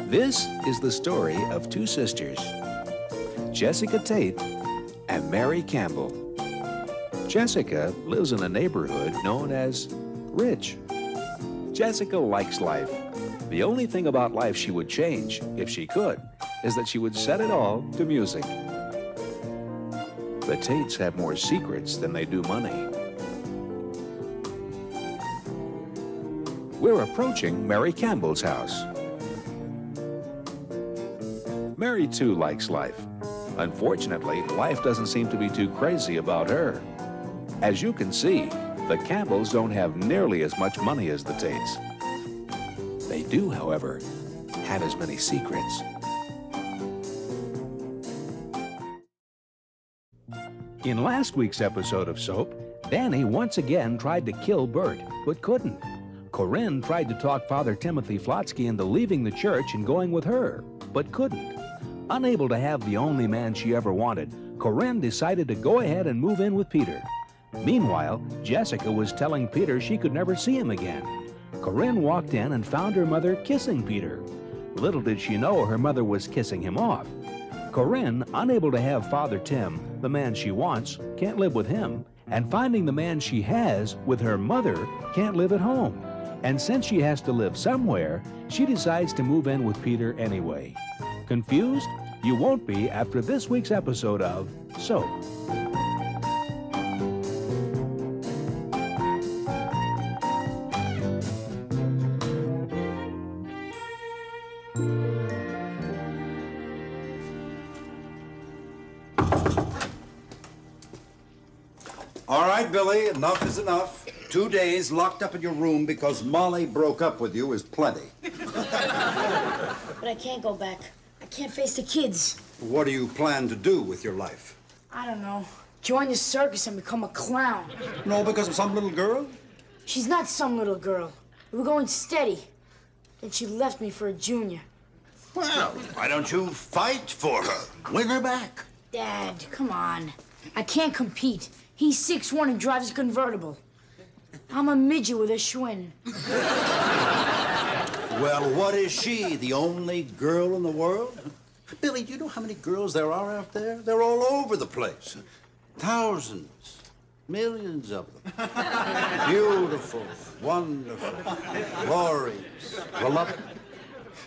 This is the story of two sisters, Jessica Tate and Mary Campbell. Jessica lives in a neighborhood known as Rich. Jessica likes life. The only thing about life she would change, if she could, is that she would set it all to music. The Tates have more secrets than they do money. We're approaching Mary Campbell's house. Mary, too, likes life. Unfortunately, life doesn't seem to be too crazy about her. As you can see, the Campbells don't have nearly as much money as the Tates. They do, however, have as many secrets. In last week's episode of Soap, Danny once again tried to kill Bert, but couldn't. Corinne tried to talk Father Timothy Flotsky into leaving the church and going with her, but couldn't. Unable to have the only man she ever wanted, Corinne decided to go ahead and move in with Peter. Meanwhile, Jessica was telling Peter she could never see him again. Corinne walked in and found her mother kissing Peter. Little did she know her mother was kissing him off. Corinne, unable to have Father Tim, the man she wants, can't live with him, and finding the man she has with her mother can't live at home. And since she has to live somewhere, she decides to move in with Peter anyway. Confused? You won't be after this week's episode of Soap. All right, Billy, enough is enough. 2 days locked up in your room because Molly broke up with you is plenty. But I can't go back. I can't face the kids. What do you plan to do with your life? I don't know. Join the circus and become a clown. No, because of some little girl? She's not some little girl. We were going steady. Then she left me for a junior. Well, why don't you fight for her? Win her back. Dad, come on. I can't compete. He's 6'1" and drives a convertible. I'm a midget with a Schwinn. Well, what is she, the only girl in the world? Billy, do you know how many girls there are out there? They're all over the place. Thousands, millions of them. Beautiful, wonderful, glorious,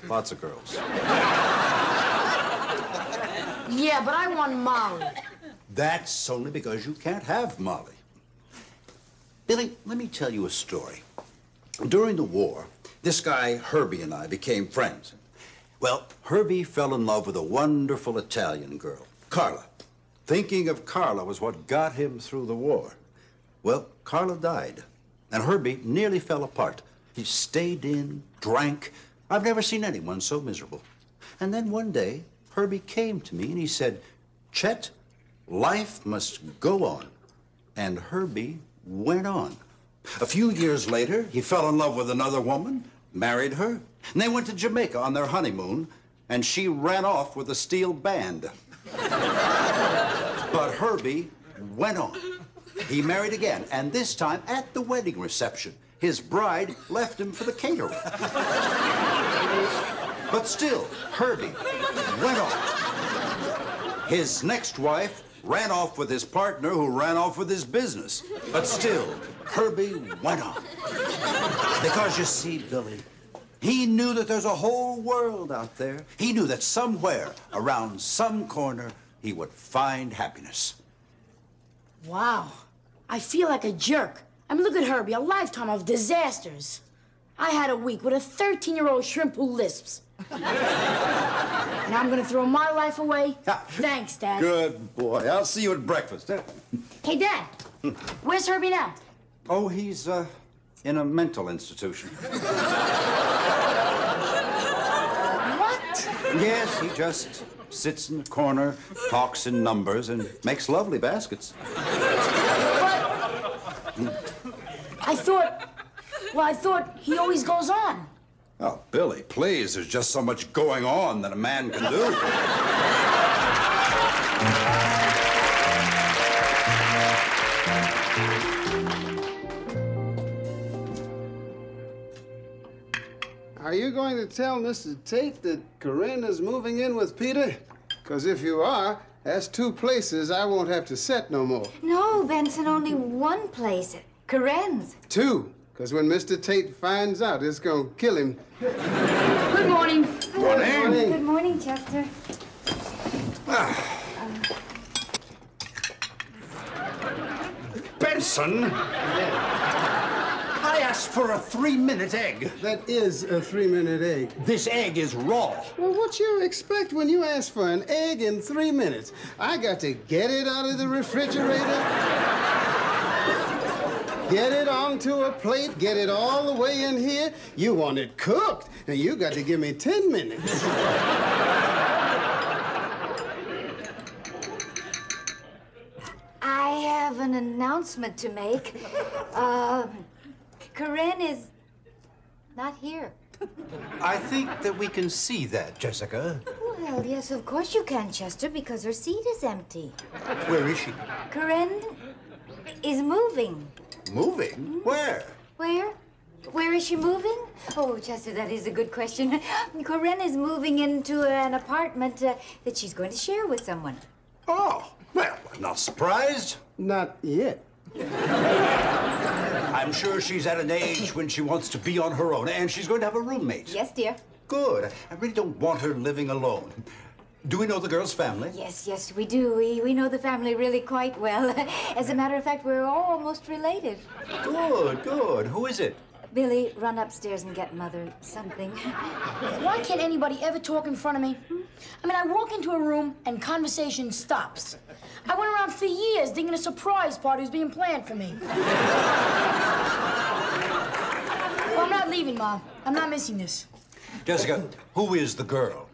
lots of girls. Yeah, but I want Molly. That's only because you can't have Molly. Billy, let me tell you a story. During the war, this guy, Herbie, and I became friends. Well, Herbie fell in love with a wonderful Italian girl, Carla. Thinking of Carla was what got him through the war. Well, Carla died, and Herbie nearly fell apart. He stayed in, drank. I've never seen anyone so miserable. And then one day, Herbie came to me and he said, "Chet, life must go on." And Herbie went on. A few years later, he fell in love with another woman, married her, and they went to Jamaica on their honeymoon, and she ran off with a steel band. But Herbie went on. He married again, and this time at the wedding reception, his bride left him for the caterer. But still, Herbie went on. His next wife ran off with his partner who ran off with his business. But still, Herbie went on. Because you see, Billy, he knew that there's a whole world out there. He knew that somewhere, around some corner, he would find happiness. Wow. I feel like a jerk. I mean, look at Herbie, a lifetime of disasters. I had a week with a 13-year-old shrimp who lisps. And I'm gonna throw my life away? Thanks, Dad. Good boy. I'll see you at breakfast. Hey, Dad. Where's Herbie now? Oh, he's in a mental institution. What? Yes, he just sits in the corner, talks in numbers, and makes lovely baskets. I thought he always goes on. Oh, Billy, please, there's just so much going on that a man can do. Are you going to tell Mr. Tate that Corinne is moving in with Peter? Because if you are, that's 2 places I won't have to set no more. No, Benson, only 1 place. Corinne's. 2, because when Mr. Tate finds out, it's going to kill him. Good morning. Morning. Good morning, Chester. Benson! I asked for a 3-minute egg. That is a 3-minute egg. This egg is raw. Well, what you expect when you ask for an egg in 3 minutes? I got to get it out of the refrigerator, get it onto a plate, get it all the way in here. You want it cooked, and you got to give me 10 minutes. I have an announcement to make. Corinne is not here. I think that we can see that, Jessica. Well, yes, of course you can, Chester, because her seat is empty. Where is she? Corinne is moving. Moving? Where? Where? Where is she moving? Oh, Chester, that is a good question. Corinne is moving into an apartment that she's going to share with someone. Oh, well, I'm not surprised. Not yet. I'm sure she's at an age when she wants to be on her own, and she's going to have a roommate. Yes, dear. Good. I really don't want her living alone. Do we know the girl's family? Yes, yes, we do. We know the family really quite well. As a matter of fact, we're all almost related. Good, good. Who is it? Billy, run upstairs and get Mother something. Why can't anybody ever talk in front of me? I mean, I walk into a room and conversation stops. I went around for years thinking a surprise party was being planned for me. Well, I'm not leaving, Mom. I'm not missing this. Jessica, who is the girl?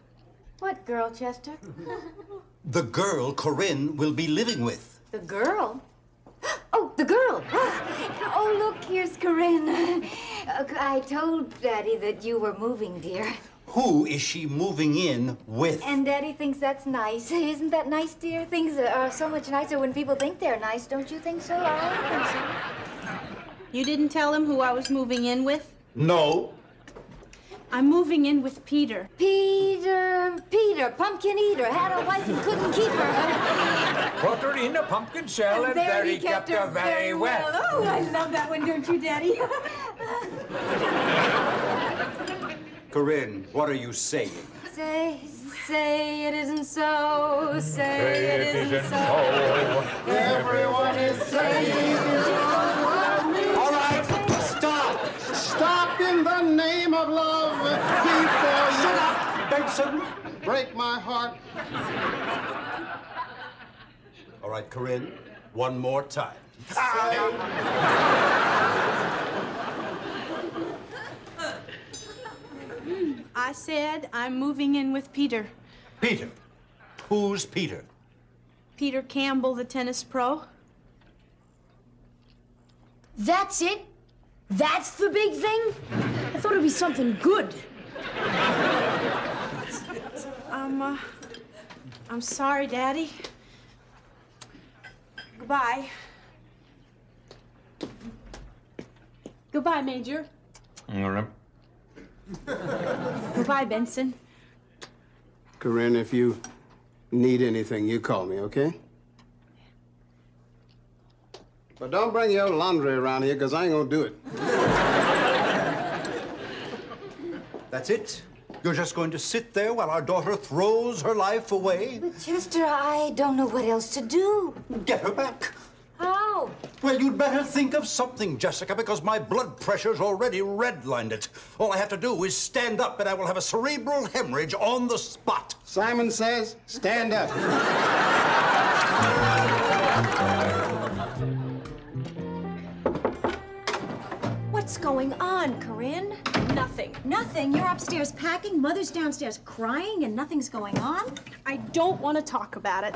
What girl, Chester? The girl Corinne will be living with. The girl? Oh, the girl! Oh, look, here's Corinne. I told Daddy that you were moving, dear. Who is she moving in with? And Daddy thinks that's nice. Isn't that nice, dear? Things are so much nicer when people think they're nice. Don't you think so? I think so. You didn't tell him who I was moving in with? No. I'm moving in with Peter. Peter, pumpkin eater, had a wife and couldn't keep her. Put her in a pumpkin shell and there he kept her very well. Oh, I love that one, don't you, Daddy? Corinne, what are you saying? Say it isn't so. Say it isn't so. Everyone is saying it's All right, stop! stop in the name of love before you Shut up, Benson! break my heart. All right, Corinne, one more time. I said I'm moving in with Peter. Peter. Who's Peter? Peter Campbell, the tennis pro. That's it? That's the big thing? I thought it'd be something good. I'm sorry, Daddy. Goodbye. Goodbye, Major. All right. Goodbye, Benson. Corinne, if you need anything, you call me, okay? But don't bring your laundry around here, because I ain't gonna do it. That's it? You're just going to sit there while our daughter throws her life away? But Chester, I don't know what else to do. Get her back. How? Well, you'd better think of something, Jessica, because my blood pressure's already redlined it. All I have to do is stand up, and I will have a cerebral hemorrhage on the spot. Simon says, stand up. What's going on, Corinne? Nothing. Nothing. You're upstairs packing, Mother's downstairs crying, and nothing's going on? I don't want to talk about it.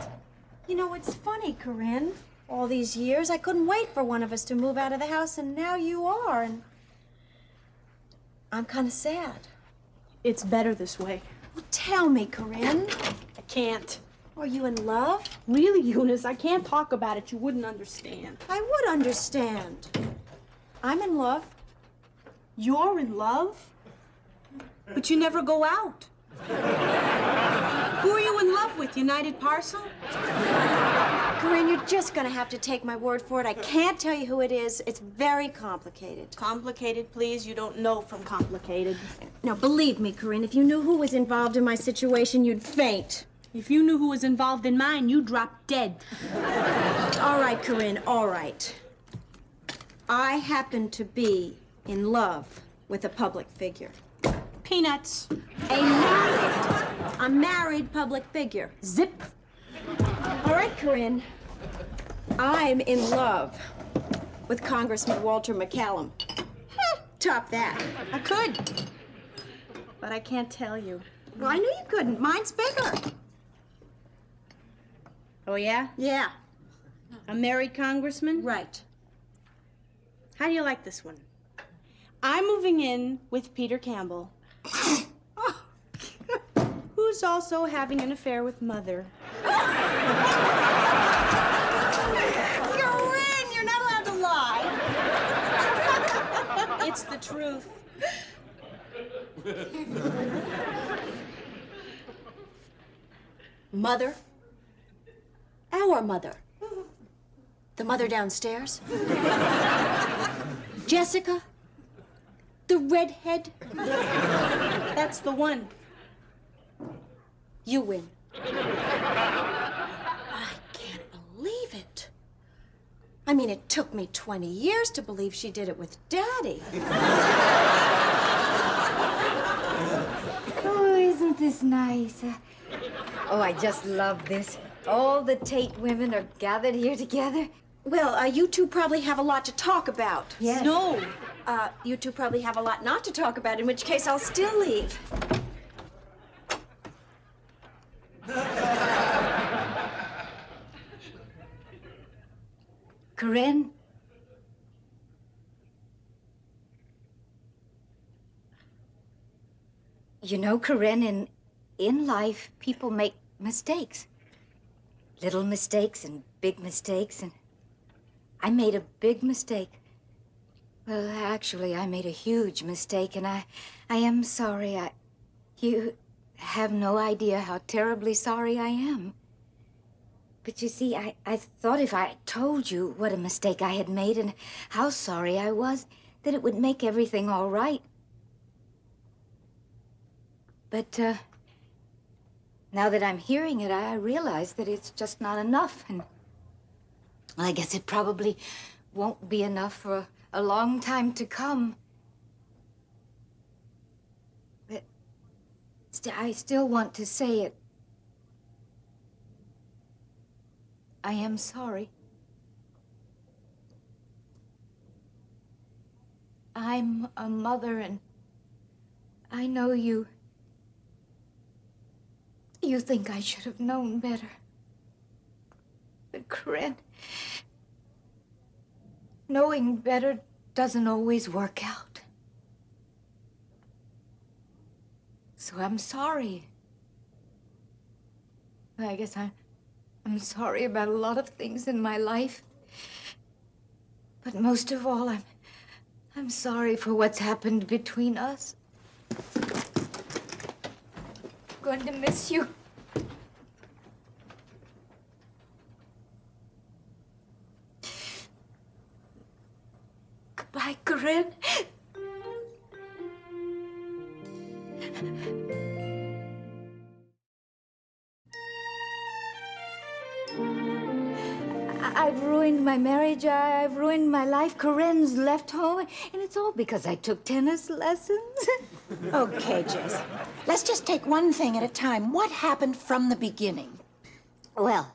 You know, it's funny, Corinne. All these years, I couldn't wait for one of us to move out of the house, and now you are, and I'm kind of sad. It's better this way. Well, tell me, Corinne. I can't. Are you in love? Really, Eunice, I can't talk about it. You wouldn't understand. I would understand. I'm in love. You're in love? But you never go out. Who are you in love with, United Parcel? Corinne, you're just gonna have to take my word for it. I can't tell you who it is. It's very complicated. Complicated, please. You don't know from complicated. No, believe me, Corinne, if you knew who was involved in my situation, you'd faint. If you knew who was involved in mine, you'd drop dead. All right, Corinne, all right. I happen to be in love with a public figure. Peanuts. A married public figure. Zip. All right, Corinne. I'm in love with Congressman Walter McCallum. Top that. I could. But I can't tell you. Well, I knew you couldn't. Mine's bigger. Oh, yeah? Yeah. A married congressman? Right. How do you like this one? I'm moving in with Peter Campbell. Who's also having an affair with Mother. Corinne, you're not allowed to lie. It's the truth. Mother? Our mother. The mother downstairs? Jessica? The redhead? That's the one. You win. I can't believe it. I mean, it took me 20 years to believe she did it with Daddy. Oh, isn't this nice? Oh, I just love this. All the Tate women are gathered here together. Well, you two probably have a lot to talk about. Yes. No. You two probably have a lot not to talk about, in which case I'll still leave. Corinne? You know, Corinne, in life, people make mistakes. Little mistakes and big mistakes, and I made a big mistake. Well, actually, I made a huge mistake, and I am sorry. You have no idea how terribly sorry I am. But you see, I thought if I told you what a mistake I had made and how sorry I was, that it would make everything all right. But, now that I'm hearing it, I realize that it's just not enough, and I guess it probably won't be enough for a long time to come. But I still want to say it. I am sorry. I'm a mother, and I know you think I should have known better. But, Corinne, knowing better doesn't always work out. So I'm sorry. I guess I'm sorry about a lot of things in my life. But most of all, I'm sorry for what's happened between us. I'm going to miss you. Goodbye, Corinne. I've ruined my marriage, I've ruined my life. Corinne's left home, and it's all because I took tennis lessons. Okay, Jess. Let's just take one thing at a time. What happened from the beginning? Well,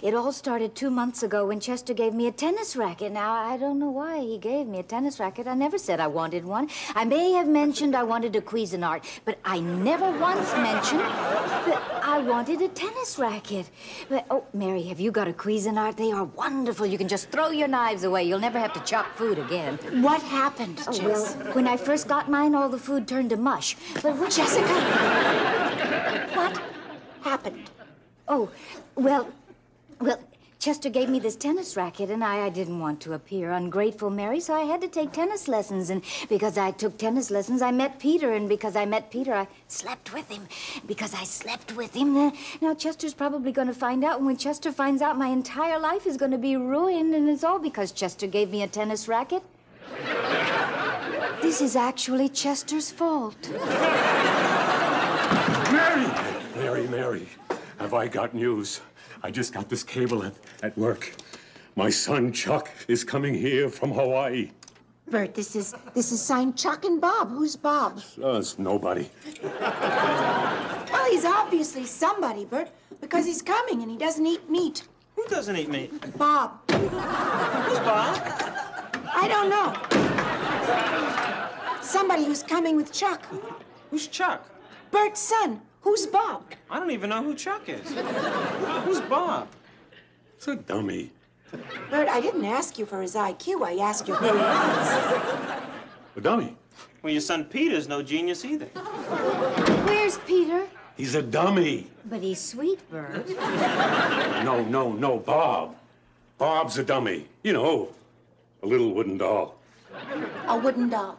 it all started 2 months ago when Chester gave me a tennis racket. Now, I don't know why he gave me a tennis racket. I never said I wanted one. I may have mentioned I wanted a Cuisinart, but I never once mentioned that I wanted a tennis racket. But, oh, Mary, have you got a Cuisinart? They are wonderful. You can just throw your knives away. You'll never have to chop food again. What happened, Jess? Well, when I first got mine, all the food turned to mush. But when Jessica! What happened? Oh, well, Chester gave me this tennis racket, and I didn't want to appear ungrateful, Mary, so I had to take tennis lessons. And because I took tennis lessons, I met Peter, and because I met Peter, I slept with him. Because I slept with him, now Chester's probably going to find out, and when Chester finds out, my entire life is going to be ruined, and it's all because Chester gave me a tennis racket. This is actually Chester's fault. Mary, have I got news? I just got this cable at work. My son Chuck is coming here from Hawaii. Bert, this is signed Chuck and Bob. Who's Bob? It's nobody. Well, he's obviously somebody, Bert, because he's coming and he doesn't eat meat. Who doesn't eat meat? Bob. Who's Bob? I don't know. Somebody who's coming with Chuck. Who's Chuck? Bert's son. Who's Bob? I don't even know who Chuck is. Who's Bob? It's a dummy. Bert, I didn't ask you for his IQ. I asked you who he was. A dummy? Well, your son Peter's no genius either. Where's Peter? He's a dummy. But he's sweet, Bert. No, Bob. Bob's a dummy. You know, a little wooden doll. A wooden doll.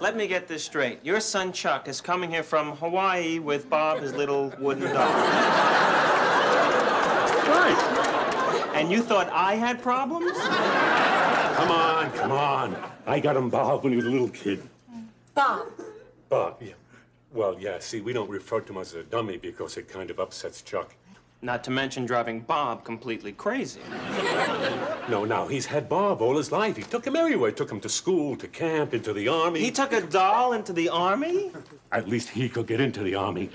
Let me get this straight. Your son Chuck is coming here from Hawaii with Bob, his little wooden doll. Right. And you thought I had problems? Come on. I got him Bob when he was a little kid. Bob. Bob, yeah. Well, yeah, see, we don't refer to him as a dummy because it kind of upsets Chuck. Not to mention driving Bob completely crazy. No, he's had Bob all his life. He took him everywhere. Took him to school, to camp, into the army. He took a doll into the army? At least he could get into the army.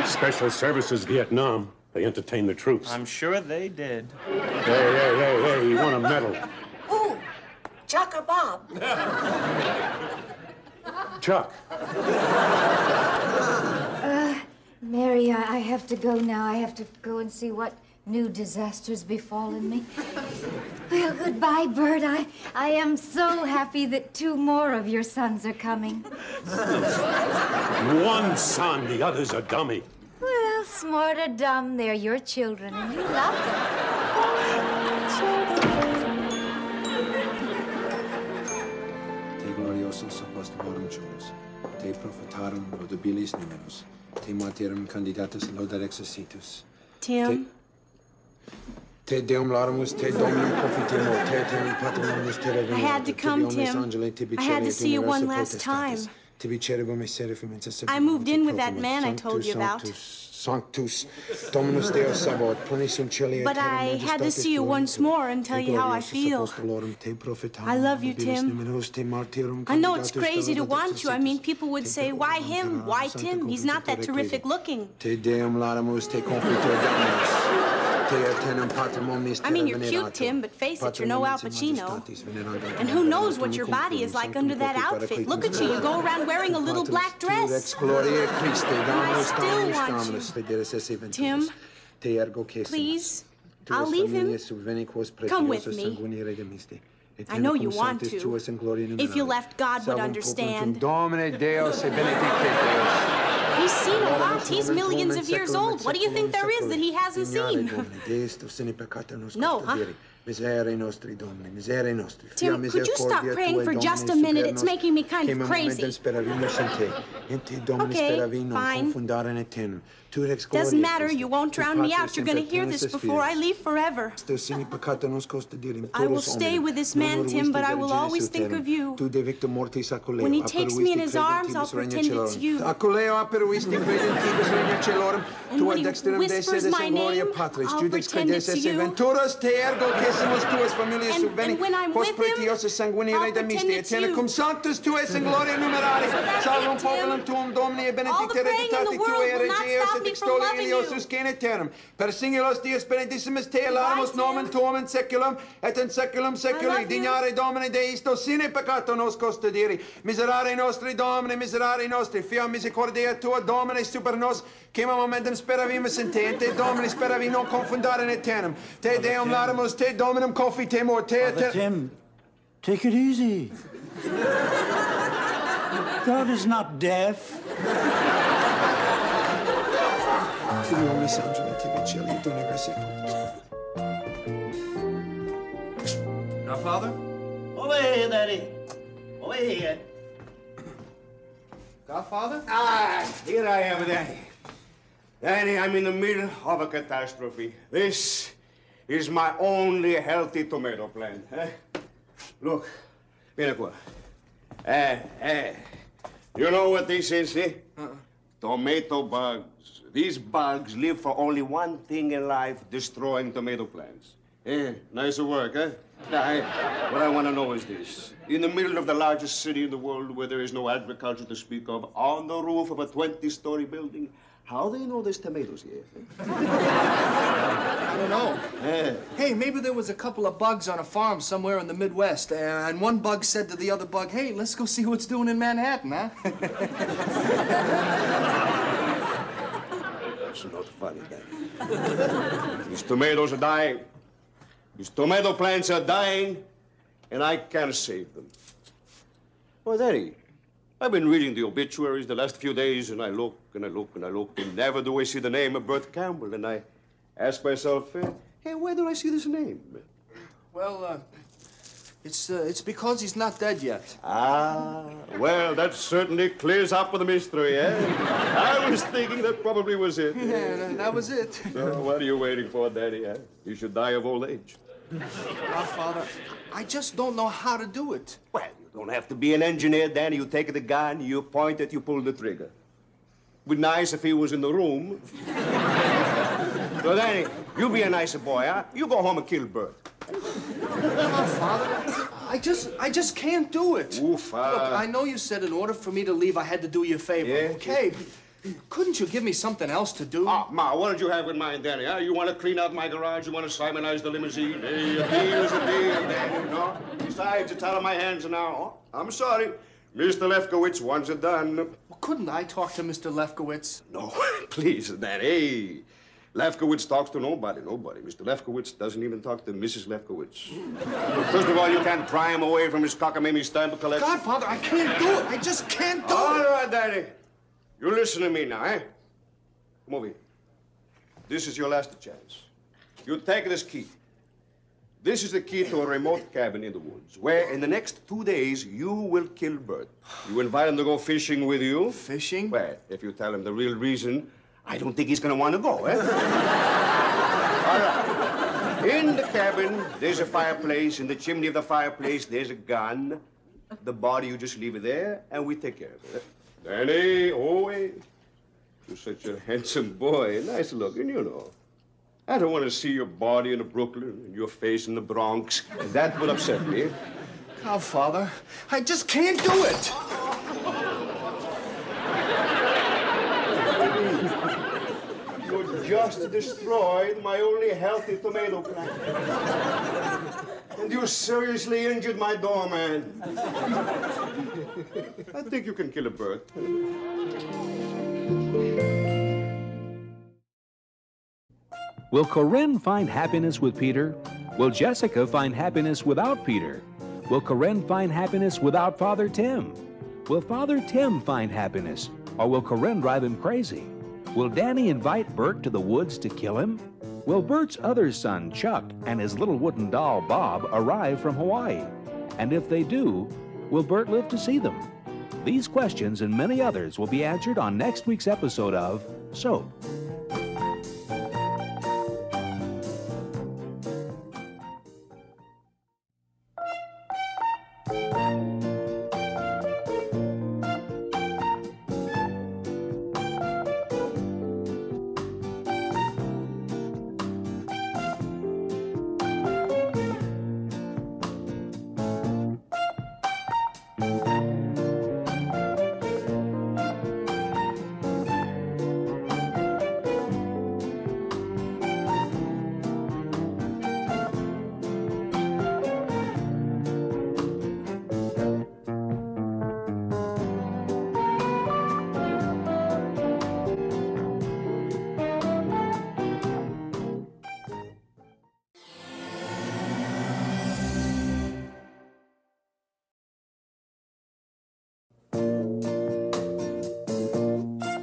Special Services Vietnam. They entertained the troops. I'm sure they did. Hey, he won a medal. Who? Chuck or Bob? Chuck. Mary, I have to go now. I have to go and see what new disasters befallen me. Well, goodbye, Bert. I am so happy that 2 more of your sons are coming. One son, the other's a dummy. Well, smart or dumb, they're your children, and you love them. Te gloriosos apostolorum chorus, te prophetarum laudabilis numerus, te martyrum candidatus laudator exercitus. Tim? Te deum laudamus, te dominum confitemo, te eterni patrimonis te revenant. I had to come, Tim. I had to see you one last time. I moved in with that man I told you about. Sanctus Dominus Deus Sabaoth, plenissum celi. But I had to see you once more and tell you how I feel. I love you, Tim. I know it's crazy to want you. I mean, people would say, why him? Why Tim? He's not that terrific looking. Te deum laudamus, te confitor Dominus. I mean, you're cute, Tim, but face it, you're no Al Pacino. And who knows what your body is like under that outfit. Look at you, you go around wearing a little black dress. And I still want you. Tim, please, I'll leave him. Come with me. I know you want to. If you left, God would understand. He's seen a lot. He's millions of years old. What do you think there is that he hasn't seen? No, huh? Tim, could you stop praying for just a minute? It's making me kind of crazy. Okay, fine. Doesn't matter. You won't drown me out. You're going to hear this before I leave forever. I will stay with this man, Tim, but I will always think of you. When he takes me in his arms, I'll pretend it's you. And when he whispers my name, I'll pretend it's you. And when I'm with him, I'll pretend it's you. Sanctus tu es in gloria numerari. Salvum populum tuum Domini e benedictere tue regius et extoliosus geneterum. Per singulos Deus benedissimus te alamus nomen tuum in seculum et in seculum seculi. Dignare Domini Deisto sine peccato nos custodiri. Miserare nostri Domini, miserare nostri. Fiam misericordia tua Domini super nos. Quema momentum speravimus in te, te Domini speravi non confundare in eternum. Te Deum laudamus, te Dominum confitemur, te Tim, take it easy. God is not deaf. Ti omnis angeli, ti vicelli, tu never Godfather? Over here, Daddy. Over here. Godfather? Ah, here I am, Danny. Danny, I'm in the middle of a catastrophe. This is my only healthy tomato plant. Look, vieni qua. You know what this is, eh? Tomato bugs. These bugs live for only one thing in life, destroying tomato plants. Nice work, eh? Now, what I want to know is this. In the middle of the largest city in the world where there is no agriculture to speak of, on the roof of a 20-story building, how do you know there's tomatoes here? I don't know. Hey, maybe there was a couple of bugs on a farm somewhere in the Midwest, and one bug said to the other bug, hey, let's go see what it's doing in Manhattan, huh? That's not funny, Danny. These tomatoes are dying. These tomato plants are dying, and I can't save them. Well, Daddy, I've been reading the obituaries the last few days, and I look, and I look, and I look, and never do I see the name of Bert Campbell. And I ask myself, hey, where do I see this name? Well, it's because he's not dead yet. Ah, well, that certainly clears up the mystery, eh? I was thinking that probably was it. Yeah, that was it. So what are you waiting for, Daddy, eh? You should die of old age. Godfather, I just don't know how to do it. Well, you don't have to be an engineer, Danny. You take the gun, you point it, you pull the trigger. Would be nice if he was in the room. So, Danny, you be a nicer boy, huh? You go home and kill Bert. Godfather, I just can't do it. Oof, Look, I know you said in order for me to leave, I had to do you a favor. Yeah, okay. Couldn't you give me something else to do? Ma, what did you have in mind, Danny? Huh? You want to clean out my garage? You want to Simonize the limousine? Hey, a deal is a deal, Danny, no? Besides, it's out of my hands now. Oh, I'm sorry. Mr. Lefkowitz wants it done. Well, couldn't I talk to Mr. Lefkowitz? No, please, Danny. Hey, Lefkowitz talks to nobody. Mr. Lefkowitz doesn't even talk to Mrs. Lefkowitz. First of all, you can't pry him away from his cockamamie stamp collection. Godfather, I can't do it. I just can't do it. All right, Daddy. You listen to me now, eh? Come over here. This is your last chance. You take this key. This is the key to a remote cabin in the woods, where in the next 2 days, you will kill Bert. You invite him to go fishing with you. Fishing? Well, if you tell him the real reason, I don't think he's going to want to go, eh? All right. In the cabin, there's a fireplace. In the chimney of the fireplace, there's a gun. The body, you just leave it there, and we take care of it. Danny, always. You're such a handsome boy. Nice looking, you know. I don't want to see your body in Brooklyn and your face in the Bronx. That would upset me. Godfather, I just can't do it. You just destroyed my only healthy tomato plant. And you seriously injured my doorman. I think you can kill a bird. Will Corinne find happiness with Peter? Will Jessica find happiness without Peter? Will Corinne find happiness without Father Tim? Will Father Tim find happiness, or will Corinne drive him crazy? Will Danny invite Bert to the woods to kill him? Will Bert's other son, Chuck, and his little wooden doll, Bob, arrive from Hawaii? And if they do, will Bert live to see them? These questions and many others will be answered on next week's episode of Soap.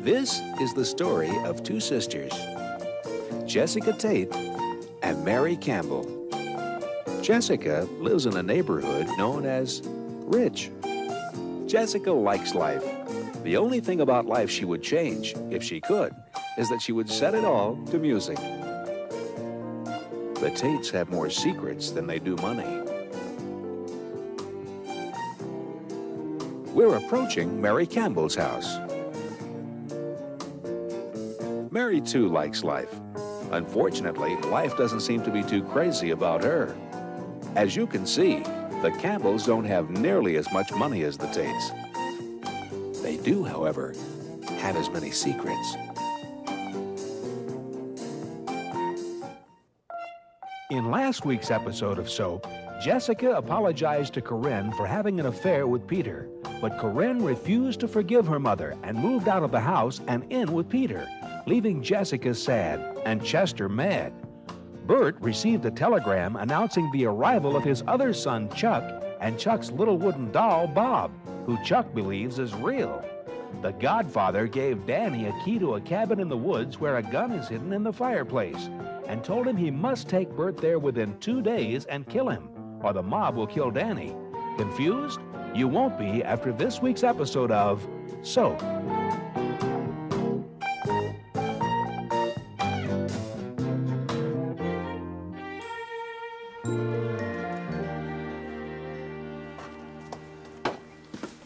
This is the story of two sisters, Jessica Tate and Mary Campbell. Jessica lives in a neighborhood known as Rich. Jessica likes life. The only thing about life she would change, if she could, is that she would set it all to music. The Tates have more secrets than they do money. We're approaching Mary Campbell's house. Mary, too, likes life. Unfortunately, life doesn't seem to be too crazy about her. As you can see, the Campbells don't have nearly as much money as the Tates. They do, however, have as many secrets. In last week's episode of Soap, Jessica apologized to Corinne for having an affair with Peter, but Corinne refused to forgive her mother and moved out of the house and in with Peter, leaving Jessica sad and Chester mad. Bert received a telegram announcing the arrival of his other son, Chuck, and Chuck's little wooden doll, Bob, who Chuck believes is real. The Godfather gave Danny a key to a cabin in the woods where a gun is hidden in the fireplace and told him he must take Bert there within 2 days and kill him, or the mob will kill Danny. Confused? You won't be after this week's episode of Soap.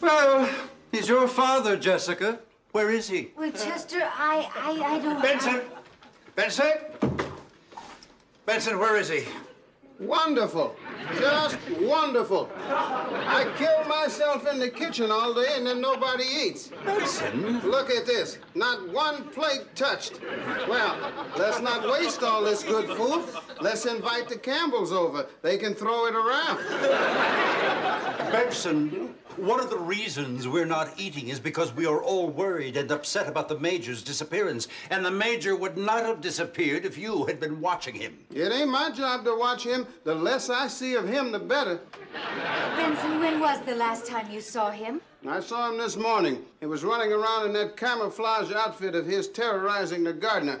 Well, he's your father, Jessica. Where is he? Well, Chester, I don't... Benson! Benson! Benson, where is he? Wonderful. Just wonderful. I kill myself in the kitchen all day and then nobody eats. Benson? Look at this. Not one plate touched. Well, let's not waste all this good food. Let's invite the Campbells over. They can throw it around. Benson, one of the reasons we're not eating is because we are all worried and upset about the Major's disappearance. And the Major would not have disappeared if you had been watching him. It ain't my job to watch him. The less I see of him, the better. Benson, when was the last time you saw him? I saw him this morning. He was running around in that camouflage outfit of his terrorizing the gardener.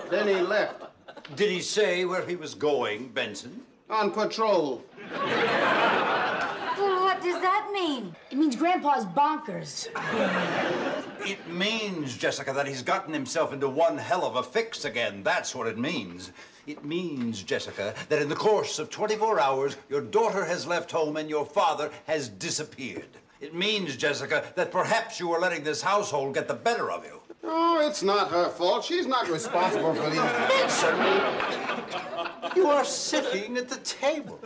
Then he left. Did he say where he was going, Benson? On patrol. Well, what does that mean? It means Grandpa's bonkers. It means, Jessica, that he's gotten himself into one hell of a fix again. That's what it means. It means, Jessica, that in the course of 24 hours, your daughter has left home and your father has disappeared. It means, Jessica, that perhaps you are letting this household get the better of you. Oh, it's not her fault. She's not responsible for these... Benson, you are sitting at the table.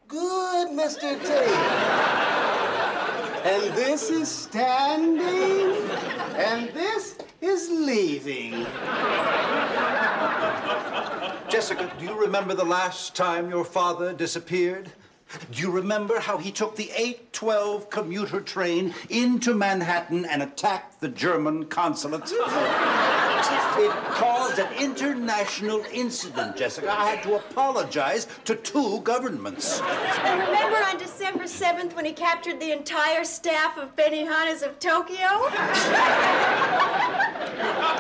Good, Mr. Tate. And this is standing, and this is leaving. Jessica, do you remember the last time your father disappeared? Do you remember how he took the 812 commuter train into Manhattan and attacked the German consulate? It caused an international incident, Jessica. I had to apologize to 2 governments. And remember on December 7th when he captured the entire staff of Benihanas of Tokyo?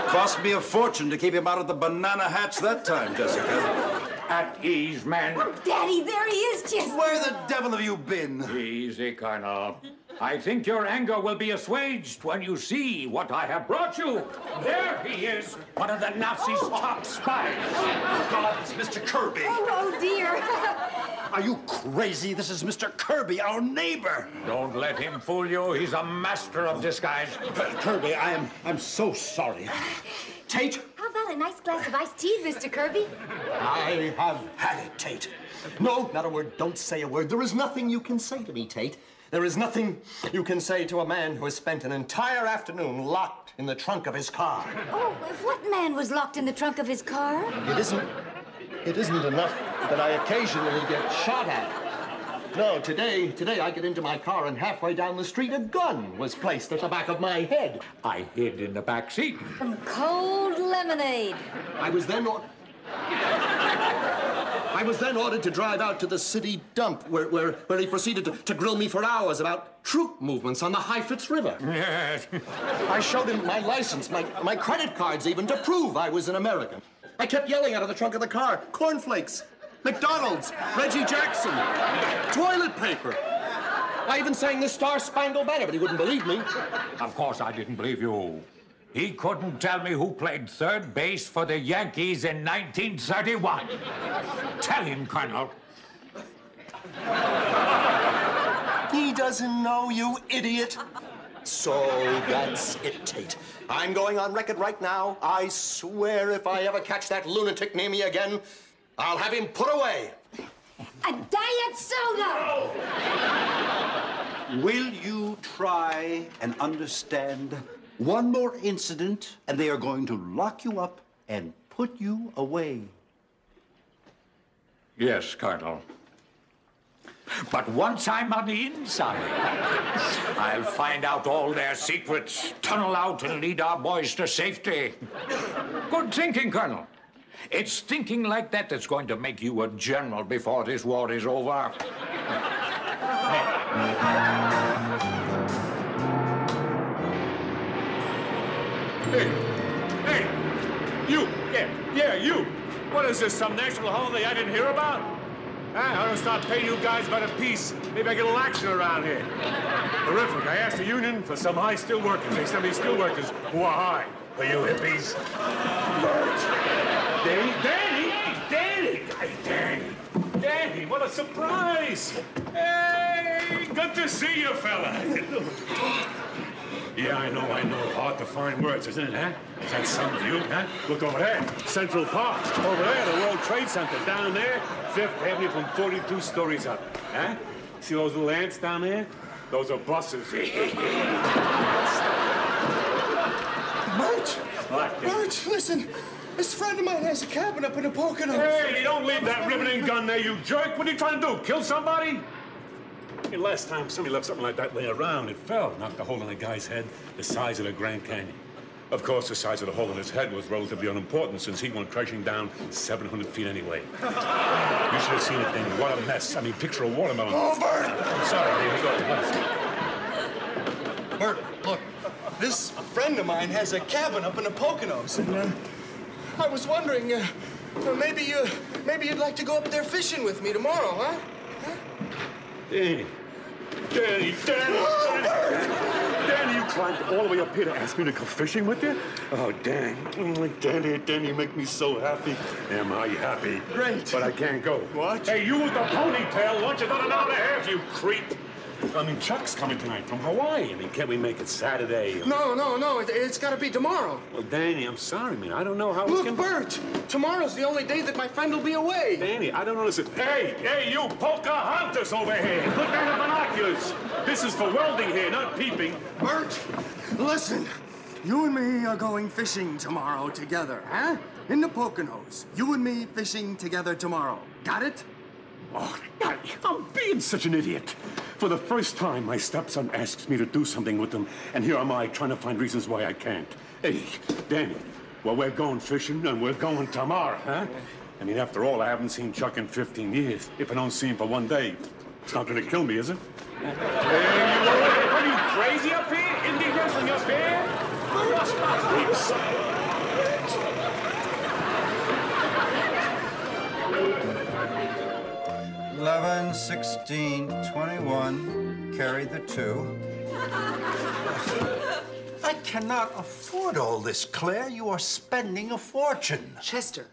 Cost me a fortune to keep him out of the banana hats that time, Jessica. At ease, man. Daddy, there he is, Chester. Where the devil have you been? Easy, Colonel. I think your anger will be assuaged when you see what I have brought you. There he is, one of the Nazis' top spies. Oh, God, it's Mr. Kirby. Oh, dear. Are you crazy? This is Mr. Kirby, our neighbor. Don't let him fool you. He's a master of disguise. Kirby, I'm so sorry. Tate? How about a nice glass of iced tea, Mr. Kirby? I have had it, Tate. No, not a word. Don't say a word. There is nothing you can say to me, Tate. There is nothing you can say to a man who has spent an entire afternoon locked in the trunk of his car. Oh, what man was locked in the trunk of his car? It isn't enough that I occasionally get shot at. No, today I get into my car and halfway down the street a gun was placed at the back of my head. I hid in the back seat. Some cold lemonade. I was then ordered to drive out to the city dump where he proceeded to grill me for hours about troop movements on the Heifetz River. Yes. I showed him my license, my credit cards even, to prove I was an American. I kept yelling out of the trunk of the car, cornflakes, McDonald's, Reggie Jackson, toilet paper. I even sang the Star-Spangled Banner, but he wouldn't believe me. Of course I didn't believe you. He couldn't tell me who played third base for the Yankees in 1931. Tell him, Colonel. He doesn't know, you idiot. So that's it, Tate. I'm going on record right now. I swear if I ever catch that lunatic near me again, I'll have him put away. A diet soda! Will you try and understand? One more incident, and they are going to lock you up and put you away. Yes, Colonel. But once I'm on the inside, I'll find out all their secrets, tunnel out and lead our boys to safety. Good thinking, Colonel. It's thinking like that that's going to make you a general before this war is over. Hey, you, you. What is this, some national holiday I didn't hear about? I don't start paying you guys by the piece. Maybe I get a little action around here. Terrific. I asked the union for some high steel workers. They sent me steel workers who are high. For you hippies. Danny, what a surprise. Hey, good to see you, fella. Yeah, I know. Hard to find words, isn't it, huh? Is that some view, huh? Look over there, Central Park. Over there, the World Trade Center. Down there, Fifth Avenue from 42 stories up, huh? See those little ants down there? Those are buses. Bert, listen. This friend of mine has a cabin up in the Poconos. Hey, don't leave that riveting gun there, you jerk. What are you trying to do, kill somebody? Hey, last time somebody left something like that laying around, it fell. Knocked a hole in the guy's head the size of the Grand Canyon. Of course, the size of the hole in his head was relatively unimportant since he went crashing down 700 feet anyway. You should have seen it then. What a mess. I mean, picture a watermelon. Oh, Bert! I'm sorry, here we go. Bert, look. This friend of mine has a cabin up in the Poconos, and I was wondering, maybe you'd like to go up there fishing with me tomorrow, huh? Danny, you climbed all the way up here to ask me to go fishing with you? Oh, Danny, you make me so happy. Am I happy? Great. But I can't go. What? Hey, you with the ponytail, lunch is not an hour and a half, you creep. I mean, Chuck's coming tonight from Hawaii. I mean, can't we make it Saturday? No. It's got to be tomorrow. Well, Danny, I'm sorry, man. I don't know how we can... Look, Bert, tomorrow's the only day that my friend will be away. Danny, I don't know this. Hey, you Pocahontas over here. Put down the binoculars. This is for welding here, not peeping. Bert, listen. You and me are going fishing tomorrow together, huh? In the Poconos. You and me fishing together tomorrow. Got it? Oh, God, I'm being such an idiot. For the first time, my stepson asks me to do something with him, and here am I trying to find reasons why I can't. Hey, Danny, well, we're going fishing, and we're going tomorrow, huh? I mean, after all, I haven't seen Chuck in 15 years. If I don't see him for one day, it's not going to kill me, is it? Hey, are you crazy up here? Indie wrestling up here? Creeps. 11, 16, 21, carry the 2. I cannot afford all this, Claire. You are spending a fortune. Chester,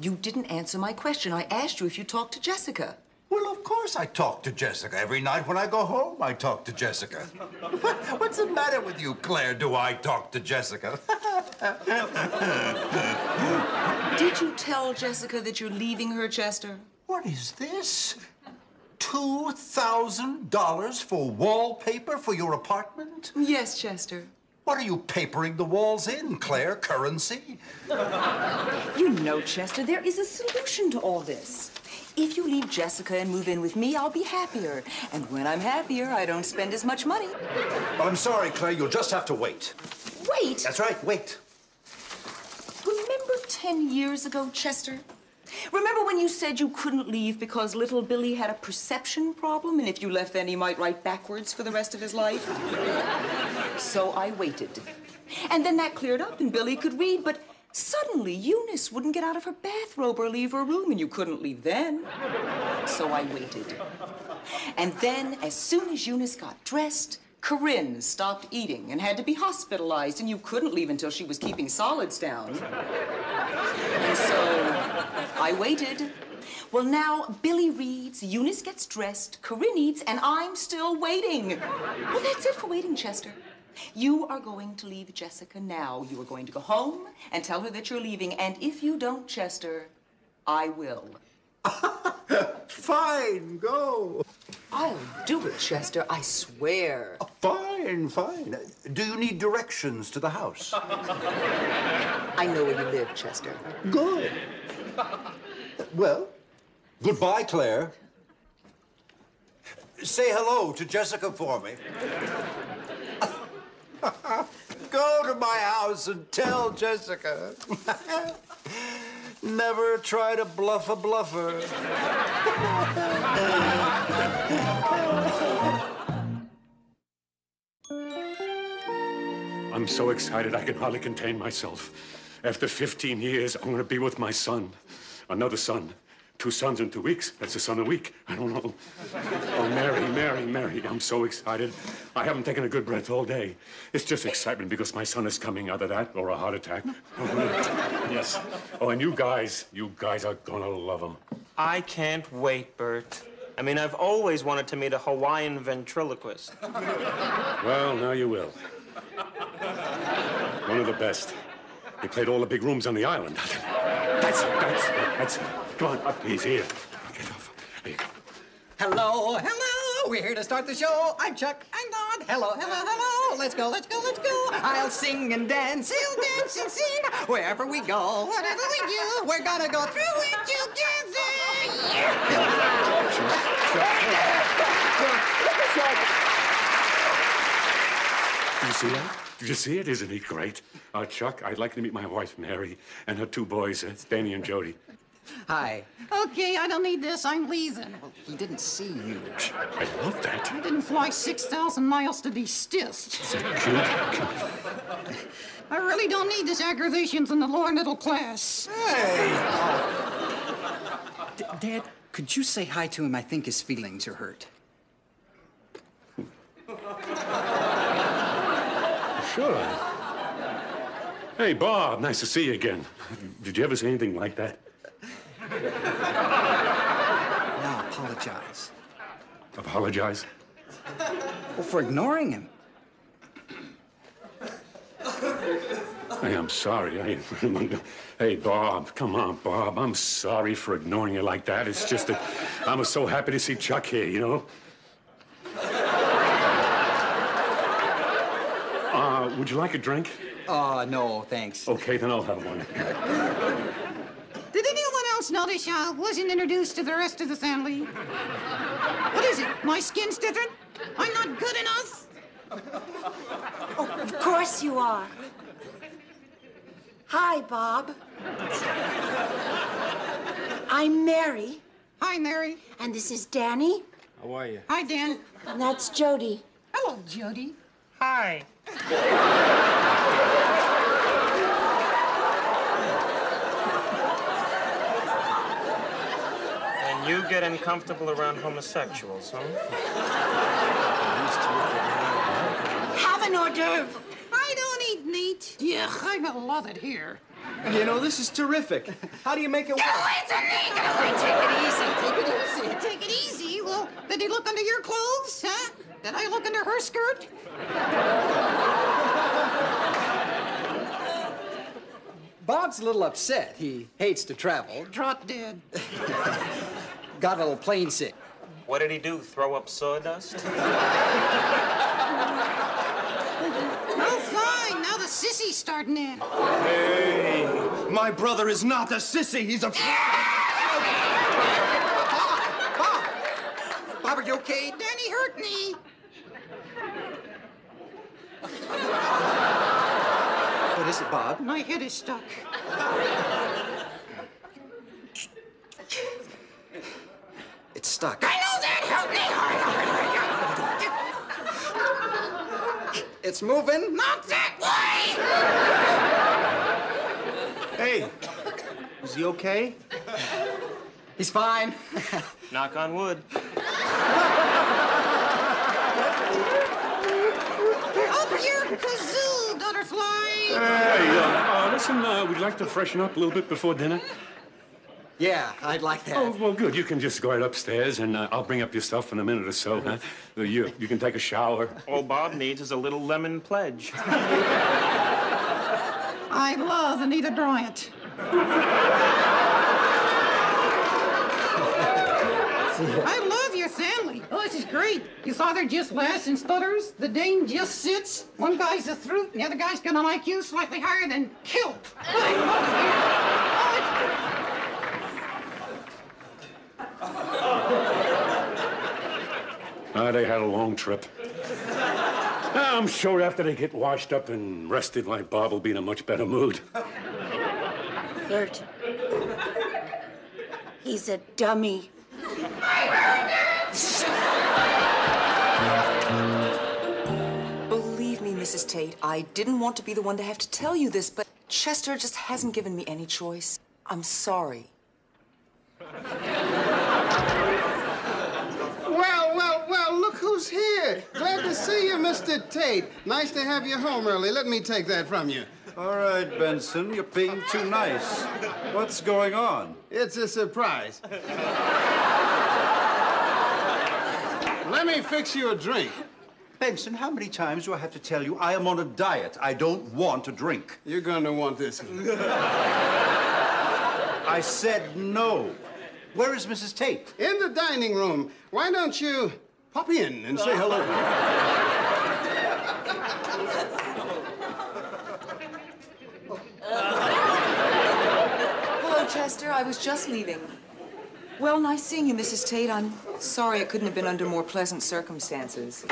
you didn't answer my question. I asked you if you talked to Jessica. Well, of course I talk to Jessica. Every night when I go home, I talk to Jessica. What's the matter with you, Claire? Do I talk to Jessica? Did you tell Jessica that you're leaving her, Chester? What is this? $2,000 for wallpaper for your apartment? Yes, Chester. What are you papering the walls in, Claire? Currency? You know, Chester, there is a solution to all this. If you leave Jessica and move in with me, I'll be happier. And when I'm happier, I don't spend as much money. Well, I'm sorry, Claire. You'll just have to wait. Wait? That's right, wait. Remember 10 years ago, Chester? Remember when you said you couldn't leave because little Billy had a perception problem, and if you left then he might write backwards for the rest of his life? So I waited. And then that cleared up and Billy could read, but Suddenly, Eunice wouldn't get out of her bathrobe or leave her room, and you couldn't leave then. So I waited. And then, as soon as Eunice got dressed, Corinne stopped eating and had to be hospitalized, and you couldn't leave until she was keeping solids down. And so I waited. Well, now Billy reads, Eunice gets dressed, Corinne eats, and I'm still waiting. Well, that's it for waiting, Chester. You are going to leave Jessica now. You are going to go home and tell her that you're leaving, and if you don't, Chester, I will. Fine, go. I'll do it, Chester, I swear. Fine, fine. Do you need directions to the house? I know where you live, Chester. Good. Well, goodbye, Claire. Say hello to Jessica for me. Go to my house and tell Jessica. Never try to bluff a bluffer. I'm so excited I can hardly contain myself. After 15 years, I'm going to be with my son. Another son. 2 sons in 2 weeks. That's a son a week. I don't know. Oh, Mary, I'm so excited. I haven't taken a good breath all day. It's just excitement because my son is coming, either that or a heart attack. Yes. Oh, and you guys are gonna love him. I can't wait, Bert. I mean, I've always wanted to meet a Hawaiian ventriloquist. Well, now you will. One of the best. He played all the big rooms on the island. That's it. Come on, up, please, here. Get off. There you go. Hello. We're here to start the show. I'm Chuck. I'm Don. Hello. Let's go. I'll sing and dance. He'll dance and sing. Wherever we go, whatever we do, we're gonna go through it together. Do you see that? Did you see it? Isn't he great? Chuck, I'd like to meet my wife, Mary, and her 2 boys, Danny and Jody. Hi. Okay, I don't need this. I'm leaving. Well, he didn't see you. I love that. I didn't fly 6,000 miles to be stitched. Is that cute? I really don't need this aggravations in the lower middle class. Hey! Dad, could you say hi to him? I think his feelings are hurt. Sure. Hey, Bob, nice to see you again. Did you ever say anything like that? Now apologize. Apologize? Well, for ignoring him. Hey, I'm sorry. Hey, Bob, come on, Bob. I'm sorry for ignoring you like that. It's just that I was so happy to see Chuck here, you know? Would you like a drink? No, thanks. Okay, then I'll have one. Did anyone else notice I wasn't introduced to the rest of the family? What is it? My skin's different? I'm not good enough? Oh, of course you are. Hi, Bob. I'm Mary. Hi, Mary. And this is Danny. How are you? Hi, Dan. And that's Jody. Hello, Jody. Hi. And you get uncomfortable around homosexuals, huh? Have an hors d'oeuvre. I don't eat meat. Yeah, I love it here. You know, this is terrific. How do you make it work? Get away from me! Take it easy. Well, did he look under your clothes, huh? Did I look under her skirt? Bob's a little upset. He hates to travel. Drop dead. Got a little plane sick. What did he do, throw up sawdust? Oh, fine. Now the sissy's starting in. Hey, my brother is not a sissy. He's a... Bob, are you okay? Danny hurt me. What is it, Bob? My head is stuck. It's stuck. I know that! Help me! It's moving. Not that way! Hey, is he okay? He's fine. Knock on wood. Up your kazoo, butterfly! Hey, listen, we'd like to freshen up a little bit before dinner. Yeah, I'd like that. Oh, well, good. You can just go right upstairs, and I'll bring up your stuff in a minute or so, huh? You can take a shower. All Bob needs is a little lemon pledge. I love Anita Bryant. I love your family. Oh, this is great. Your father just laughs and stutters. The Dane just sits. One guy's a throat, and the other guy's got an IQ slightly higher than Kilt. They had a long trip. I'm sure after they get washed up and rested, like Bob will be in a much better mood. Bert. He's a dummy. Believe me, Mrs. Tate, I didn't want to be the one to have to tell you this, but Chester just hasn't given me any choice. I'm sorry. Well, look who's here. Glad to see you, Mr. Tate. Nice to have you home early. Let me take that from you. All right, Benson, you're being too nice. What's going on? It's a surprise. Let me fix you a drink. Benson, how many times do I have to tell you I am on a diet? I don't want to drink. You're going to want this one. I said no. Where is Mrs. Tate? In the dining room. Why don't you pop in and say hello? Hello, Chester. I was just leaving. Well, nice seeing you, Mrs. Tate. I'm sorry it couldn't have been under more pleasant circumstances.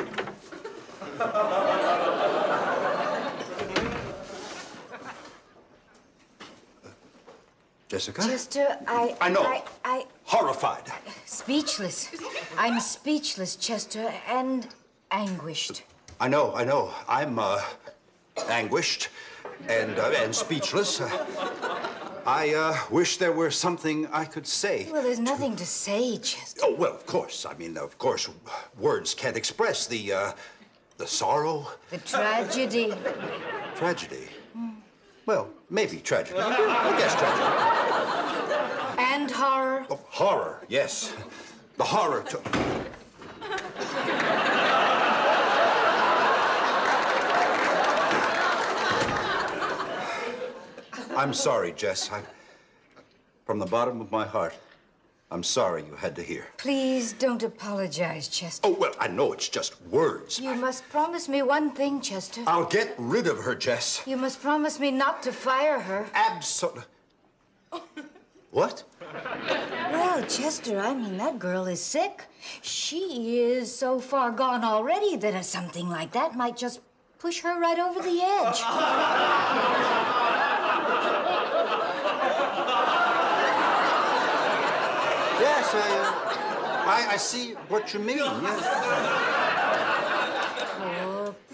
Jessica? Chester, I know. I... Horrified. Speechless. I'm speechless, Chester, and anguished. I know. I'm, anguished and speechless. I wish there were something I could say. Well, there's nothing to say, Chester. Oh, well, of course. I mean, of course, words can't express the sorrow. The tragedy. Tragedy? Well, maybe tragedy. I guess tragedy. And horror. Oh, horror, yes. The horror to... I'm sorry, Jess. From the bottom of my heart, I'm sorry you had to hear. Please don't apologize, Chester. Oh, well, I know it's just words. You must promise me one thing, Chester. I'll get rid of her, Jess. You must promise me not to fire her. Absolutely. What? Well, Chester, I mean, that girl is sick. She is so far gone already that something like that might just push her right over the edge. Yes, I see what you mean, yes.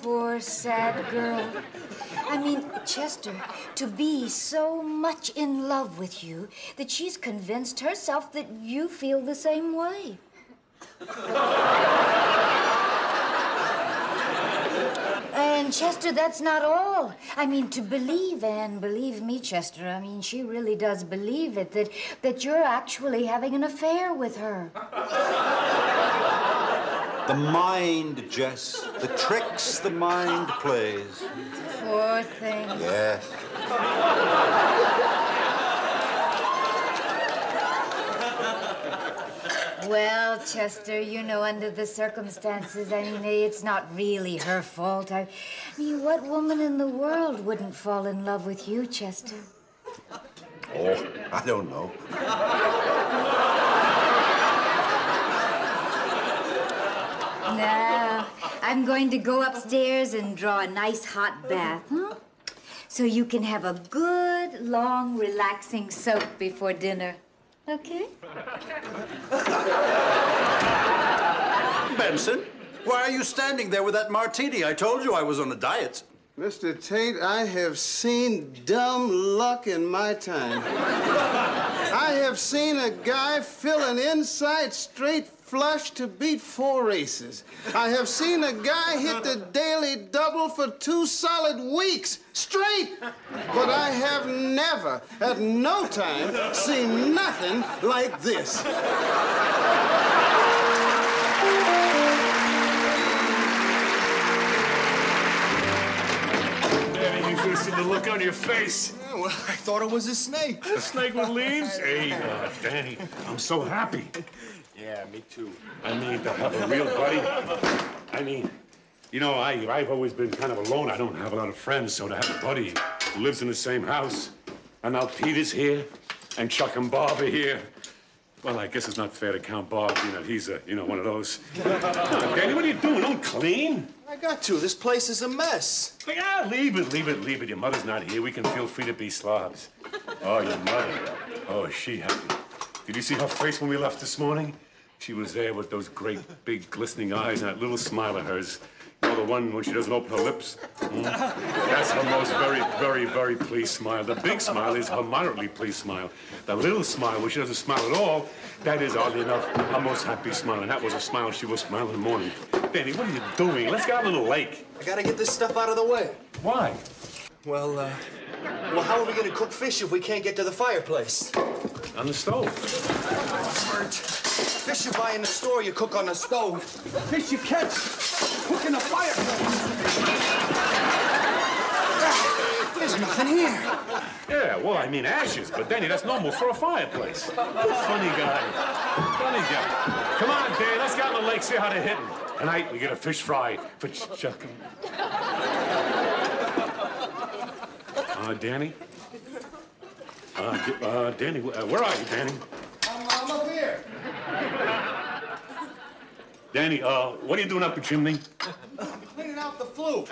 Poor, sad girl. I mean, Chester, to be so much in love with you that she's convinced herself that you feel the same way. And, Chester, that's not all. I mean, to believe, and believe me, Chester, I mean, she really does believe it, that you're actually having an affair with her. The mind, Jess. The tricks the mind plays. Poor thing. Yes. Well, Chester, you know, under the circumstances, I mean, it's not really her fault. I mean, what woman in the world wouldn't fall in love with you, Chester? Oh, I don't know. Now, I'm going to go upstairs and draw a nice hot bath, huh? So you can have a good, long, relaxing soak before dinner. Okay? Benson, why are you standing there with that martini? I told you I was on a diet. Mr. Tate, I have seen dumb luck in my time. I have seen a guy fill an inside straight flush to beat 4 races. I have seen a guy hit the daily double for 2 solid weeks straight. But I have never, at no time, seen nothing like this. Danny, you should have seen the look on your face. Yeah, well, I thought it was a snake. A snake with leaves? Hey, Danny, I'm so happy. Yeah, me too. I mean, to have a real buddy. I mean, you know, I've always been kind of alone. I don't have a lot of friends, so to have a buddy who lives in the same house, and now Peter's here, and Chuck and Bob are here. Well, I guess it's not fair to count Bob, you know, he's one of those. Danny, what are you doing? Don't clean. I got to. This place is a mess. Yeah, leave it. Your mother's not here. We can feel free to be slobs. Oh, your mother. Oh, is she happy? Did you see her face when we left this morning? She was there with those great, big, glistening eyes and that little smile of hers. You know, the one when she doesn't open her lips? That's her most very pleased smile. The big smile is her moderately pleased smile. The little smile, when she doesn't smile at all, that is, oddly enough, her most happy smile. And that was a smile she was smiling in the morning. Danny, what are you doing? Let's get out on the lake. I gotta get this stuff out of the way. Why? Well, how are we gonna cook fish if we can't get to the fireplace? On the stove. Bert, fish you buy in the store, you cook on the stove. Fish you catch, cook in the fireplace. There's nothing here. Yeah, well, I mean ashes, but Danny, that's normal for a fireplace. Funny guy. Come on, Danny, let's get out on the lake, see how they're hitting. Tonight, we get a fish fry for Chuck. Danny? Danny, where are you, Danny? I'm up here. Danny, what are you doing up the chimney? Cleaning out the flue.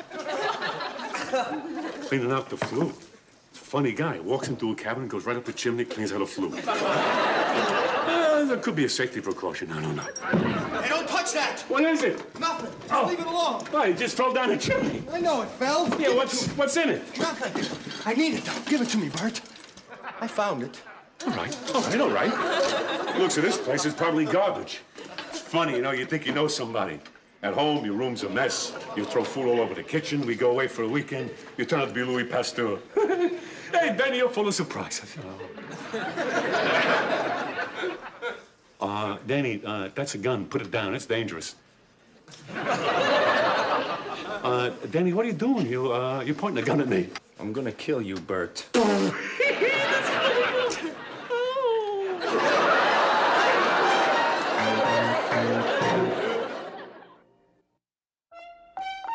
Cleaning out the flue? It's a funny guy. Walks into a cabin, goes right up the chimney, cleans out a flue. There could be a safety precaution. No. Hey, don't touch that! What is it? Nothing. Just leave it alone. Why, it just fell down the chimney. I know it fell. Yeah, what's in it? Nothing. I need it, though. Give it to me, Bert. I found it. All right. Looks at this place, it's probably garbage. It's funny, you know, you think you know somebody. At home, your room's a mess. You throw food all over the kitchen. We go away for a weekend. You turn out to be Louis Pasteur. Hey, Benny, you're full of surprises. Danny, that's a gun. Put it down. It's dangerous. Danny, what are you doing? You're pointing a gun at me. I'm gonna kill you, Bert.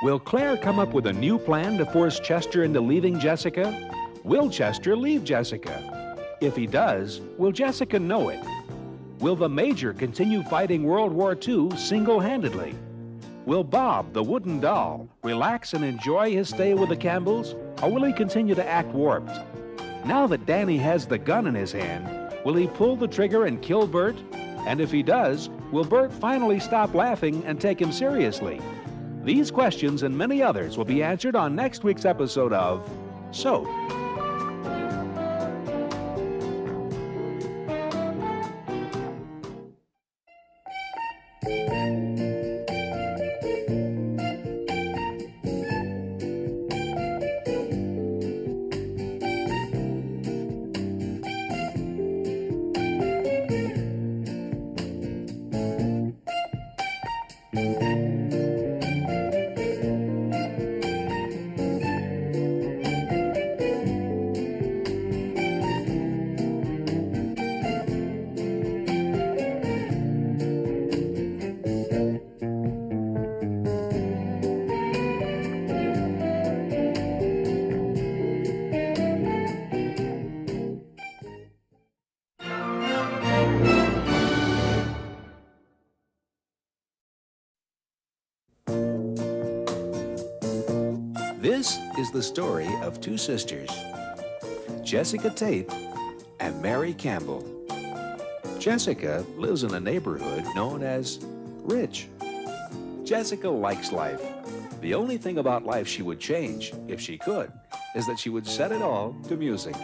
Will Claire come up with a new plan to force Chester into leaving Jessica? Will Chester leave Jessica? If he does, will Jessica know it? Will the Major continue fighting World War II single-handedly? Will Bob, the wooden doll, relax and enjoy his stay with the Campbells, or will he continue to act warped? Now that Danny has the gun in his hand, will he pull the trigger and kill Bert? And if he does, will Bert finally stop laughing and take him seriously? These questions and many others will be answered on next week's episode of Soap. This is the story of two sisters, Jessica Tate and Mary Campbell. Jessica lives in a neighborhood known as Rich. Jessica likes life. The only thing about life she would change, if she could, is that she would set it all to music.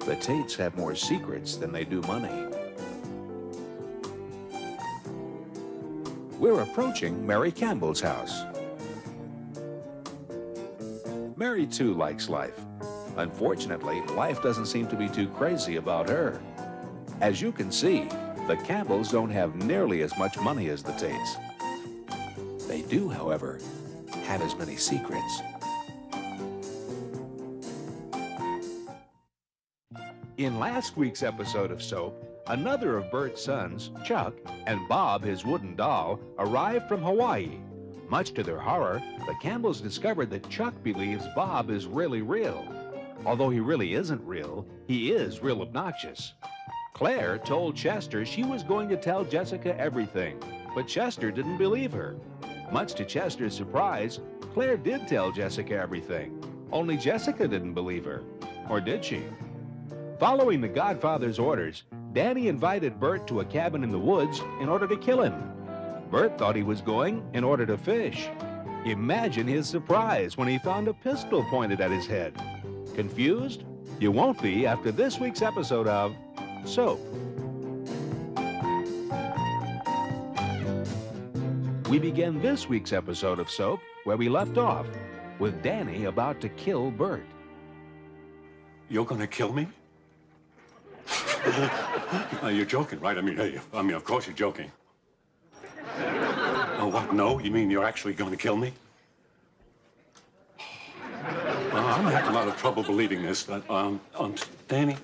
The Tates have more secrets than they do money. We're approaching Mary Campbell's house. Mary, too, likes life. Unfortunately, life doesn't seem to be too crazy about her. As you can see, the Campbells don't have nearly as much money as the Tates. They do, however, have as many secrets. In last week's episode of Soap, another of Bert's sons, Chuck, and Bob, his wooden doll, arrived from Hawaii. Much to their horror, the Campbells discovered that Chuck believes Bob is really real. Although he really isn't real, he is real obnoxious. Claire told Chester she was going to tell Jessica everything, but Chester didn't believe her. Much to Chester's surprise, Claire did tell Jessica everything, only Jessica didn't believe her. Or did she? Following the Godfather's orders, Danny invited Bert to a cabin in the woods in order to kill him. Bert thought he was going in order to fish. Imagine his surprise when he found a pistol pointed at his head. Confused? You won't be after this week's episode of Soap. We begin this week's episode of Soap where we left off, with Danny about to kill Bert. You're gonna kill me? You're joking, right? I mean, of course you're joking. Oh, what? No? You mean you're actually going to kill me? I'm having a lot of trouble believing this, but, Danny.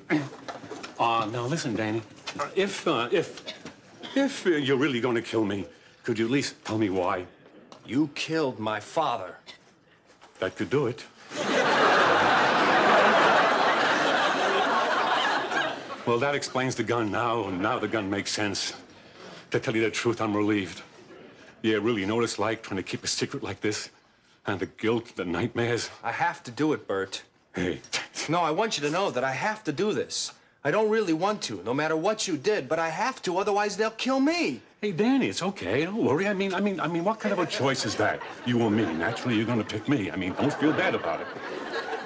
Now listen, Danny. If you're really going to kill me, could you at least tell me why? You killed my father. That could do it. Well, that explains the gun now, and now the gun makes sense. To tell you the truth, I'm relieved. Yeah, really, you know what it's like trying to keep a secret like this? And the guilt, the nightmares? I have to do it, Bert. Hey. No, I want you to know that I have to do this. I don't really want to, no matter what you did, but I have to, otherwise they'll kill me. Hey, Danny, it's okay. Don't worry. I mean, what kind of a choice is that? You or me? Naturally, you're gonna pick me. I mean, don't feel bad about it.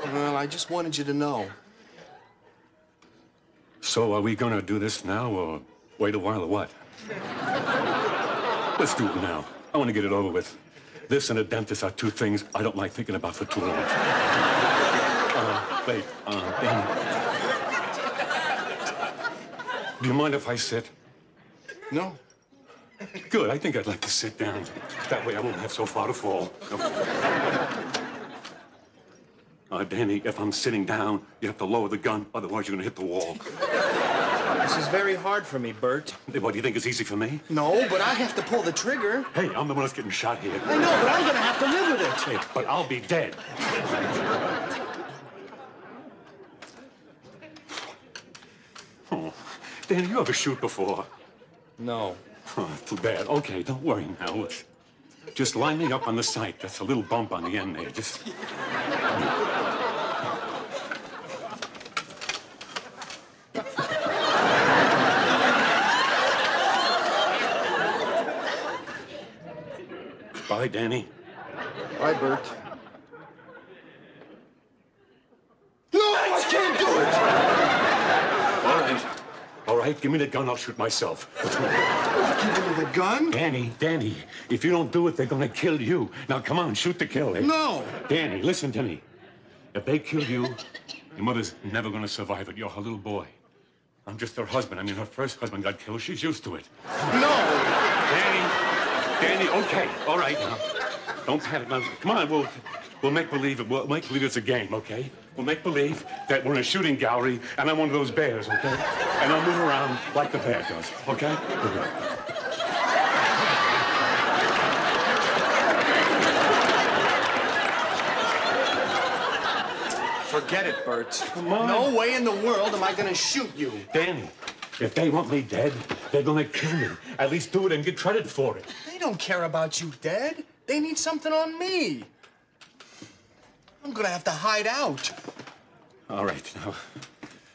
Well, I just wanted you to know. So are we gonna do this now, or wait a while, or what? Let's do it now. I want to get it over with. This and a dentist are two things I don't like thinking about for too long. Wait, Danny. Do you mind if I sit? No. Good, I think I'd like to sit down. That way I won't have so far to fall. Danny, if I'm sitting down, you have to lower the gun, otherwise you're gonna hit the wall. This is very hard for me, Bert. What, do you think it's easy for me? No, but I have to pull the trigger. Hey, I'm the one that's getting shot here. I know, but I'm gonna have to live with it. Hey, but I'll be dead. Oh, Danny, you ever shoot before? No. Oh, too bad. Okay, don't worry now. Just line me up on the sight. That's a little bump on the end there. Just... Bye, Danny. Bye, Bert. No, I can't do it! All right. All right, give me the gun, I'll shoot myself. Give me the gun? Danny, if you don't do it, they're gonna kill you. Now, come on, shoot to kill, eh? No! Danny, listen to me. If they kill you, your mother's never gonna survive it. You're her little boy. I'm just her husband. I mean, her first husband got killed. She's used to it. No! Danny, okay, all right now. Don't panic now. Come on, we'll make believe it's a game, okay? We'll make believe that we're in a shooting gallery and I'm one of those bears, okay? And I'll move around like the bear does, okay? Forget it, Bert. Come on. No way in the world am I gonna shoot you. Danny, if they want me dead, they're gonna kill me. At least do it and get credit for it. They don't care about you dead. They need something on me. I'm gonna have to hide out. All right, now,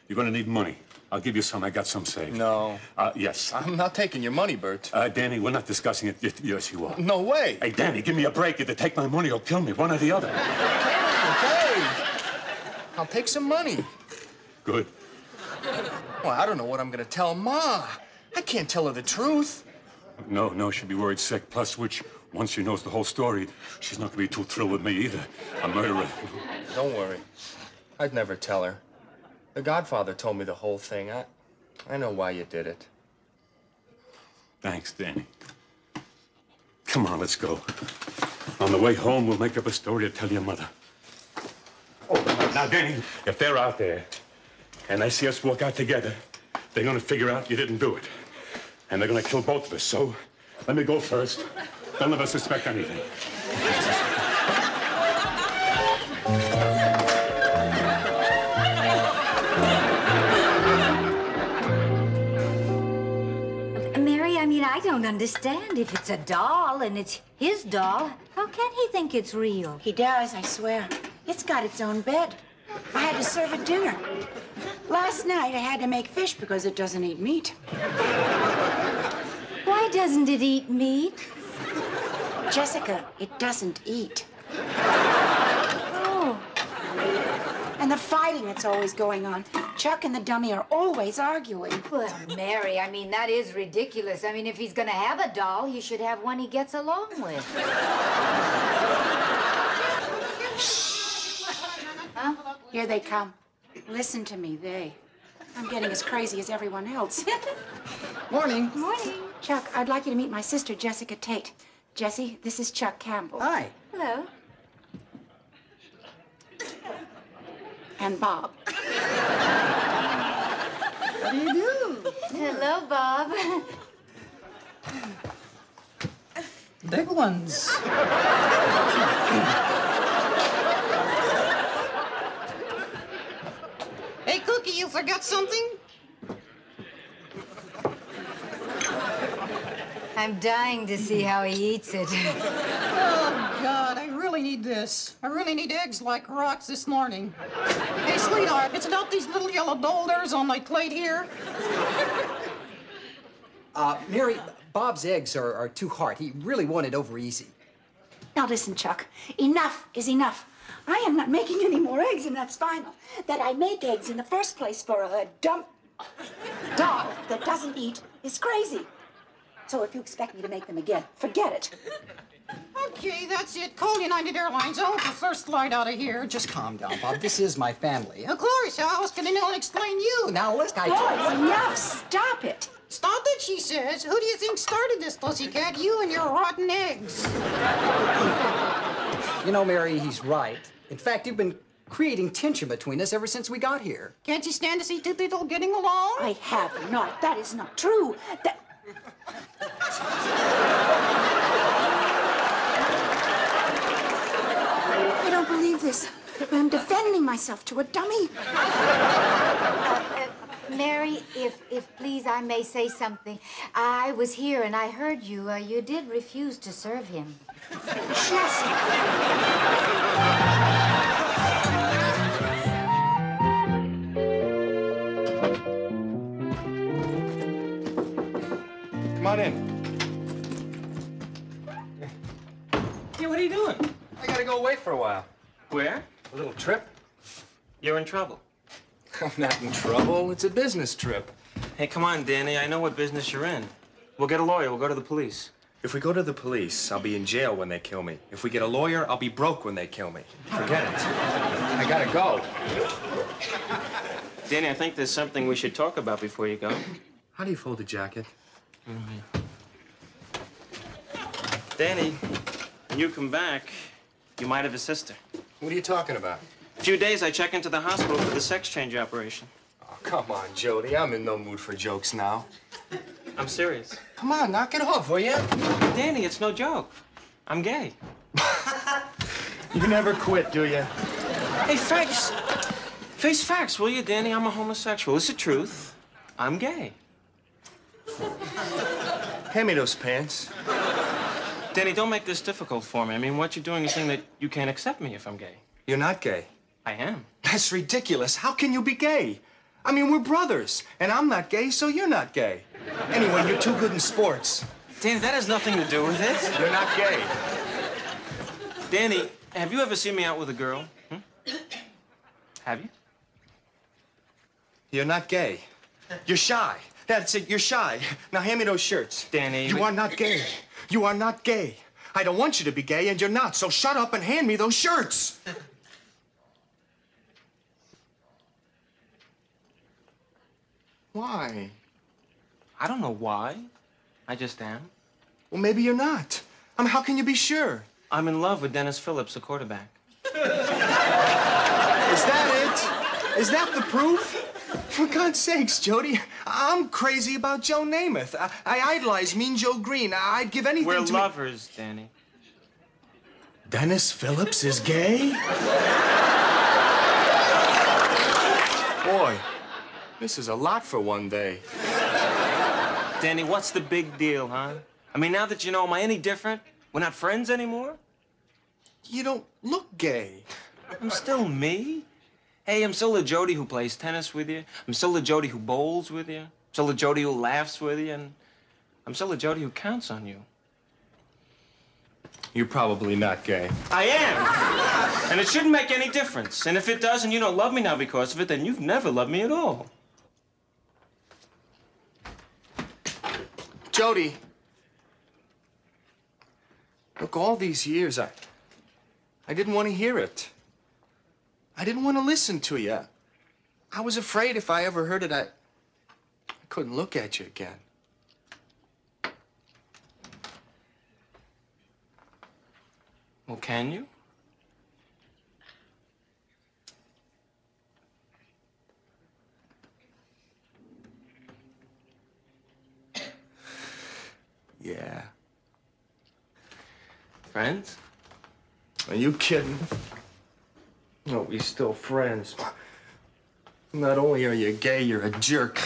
you're gonna need money. I'll give you some. I got some saved. No. Yes. I'm not taking your money, Bert. Danny, we're not discussing it. Yes, you are. No way. Hey, Danny, give me a break. Either take my money or kill me, one or the other. Okay. I'll take some money. Good. Well, I don't know what I'm going to tell Ma. I can't tell her the truth. No, she'll be worried sick. Plus, once she knows the whole story, she's not going to be too thrilled with me either. A murderer. Don't worry. I'd never tell her. The Godfather told me the whole thing. I know why you did it. Thanks, Danny. Come on, let's go. On the way home, we'll make up a story to tell your mother. Oh, now, Danny, if they're out there and they see us walk out together, they're going to figure out you didn't do it. And they're going to kill both of us. So let me go first. They'll never suspect anything. Mary, I mean, I don't understand. If it's a doll and it's his doll, how can he think it's real? He does, I swear. It's got its own bed. I had to serve it dinner. Last night, I had to make fish because it doesn't eat meat. Why doesn't it eat meat? Jessica, it doesn't eat. Oh. And the fighting that's always going on. Chuck and the dummy are always arguing. Well, Mary, I mean, that is ridiculous. I mean, if he's gonna have a doll, he should have one he gets along with. Huh? Here they come. Listen to me, I'm getting as crazy as everyone else. Morning. Morning. Chuck, I'd like you to meet my sister, Jessica Tate. Jessie, this is Chuck Campbell. Hi. Hello. And Bob. How do you do? Hello, Bob. Big ones. Hey, Cookie, you forgot something? I'm dying to see how he eats it. Oh, God, I really need this. I really need eggs like rocks this morning. Hey, sweetheart, it's about these little yellow boulders on my plate here. Mary, Bob's eggs are too hard. He really wanted over easy. Now listen, Chuck. Enough is enough. I am not making any more eggs, and that's final. That I make eggs in the first place for a dumb doll that doesn't eat is crazy. So if you expect me to make them again, forget it. Okay, that's it. Call United Airlines. I want the first flight out of here. Just calm down, Bob. This is my family. Of course, how else can anyone explain you? Now, listen, Boys, enough. Stop it. Stop it, she says. Who do you think started this, pussycat? You and your rotten eggs. You know, Mary, he's right. In fact, you've been creating tension between us ever since we got here. Can't you stand to see two people getting along? I have not. That is not true. I don't believe this. I'm defending myself to a dummy. Mary, if please I may say something. I was here and I heard you. You did refuse to serve him. Come on in. Hey, what are you doing? I gotta go away for a while. Where? A little trip. You're in trouble. I'm not in trouble. It's a business trip. Hey, come on, Danny. I know what business you're in. We'll get a lawyer. We'll go to the police. If we go to the police, I'll be in jail when they kill me. If we get a lawyer, I'll be broke when they kill me. Forget it. I gotta go. Danny, I think there's something we should talk about before you go. How do you fold a jacket? Danny, when you come back, you might have a sister. What are you talking about? A few days, I check into the hospital for the sex change operation. Oh, come on, Jody. I'm in no mood for jokes now. I'm serious. Come on, knock it off, will you? Danny, it's no joke. I'm gay. You never quit, do you? Hey, face facts, will you, Danny? I'm a homosexual. It's the truth. I'm gay. Hand me those pants. Danny, don't make this difficult for me. I mean, what you're doing is saying that you can't accept me if I'm gay. You're not gay. I am. That's ridiculous. How can you be gay? I mean, we're brothers, and I'm not gay, so you're not gay. Anyway, you're too good in sports. Danny, that has nothing to do with it. You're not gay. Danny, have you ever seen me out with a girl? Have you? You're not gay. You're shy. That's it, you're shy. Now hand me those shirts. Danny. You are not gay. You are not gay. I don't want you to be gay, and you're not, so shut up and hand me those shirts. Why? I don't know why. I just am. Well, maybe you're not. I mean, how can you be sure? I'm in love with Dennis Phillips, the quarterback. Is that it? Is that the proof? For God's sakes, Jody, I'm crazy about Joe Namath. I idolize Mean Joe Green. I'd give anything We're to lovers, Danny. Dennis Phillips is gay? Boy, this is a lot for one day. Danny, what's the big deal, huh? I mean, now that you know, am I any different? We're not friends anymore? You don't look gay. I'm still me. Hey, I'm still the Jody who plays tennis with you. I'm still the Jody who bowls with you. I'm still the Jody who laughs with you. And I'm still the Jody who counts on you. You're probably not gay. I am. And it shouldn't make any difference. And if it does and you don't love me now because of it, then you've never loved me at all. Jody. Look, all these years, I didn't want to hear it. I didn't want to listen to you. I was afraid if I ever heard it, I couldn't look at you again. Well, can you? Yeah. Friends? Are you kidding? No, we're still friends. Not only are you gay, you're a jerk.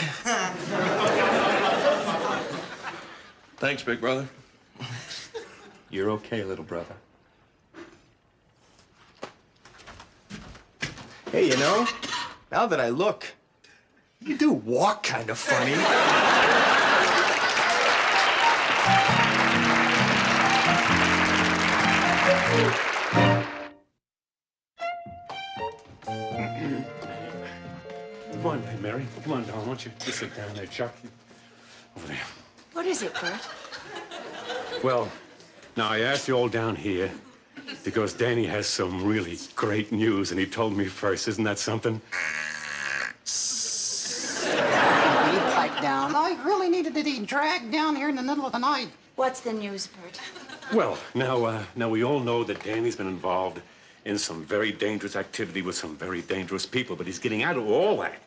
Thanks, big brother. You're okay, little brother. Hey, you know, now that I look, you do walk kind of funny. Come on, hey, Mary. Come on, darling. Why don't you just sit down there, Chuck? Over there. What is it, Bert? Well, now I asked you all down here because Danny has some really great news, and he told me first. Isn't that something? You pipe down. I really needed to be dragged down here in the middle of the night. What's the news, Bert? Well, now we all know that Danny's been involved in some very dangerous activity with some very dangerous people, but he's getting out of all that.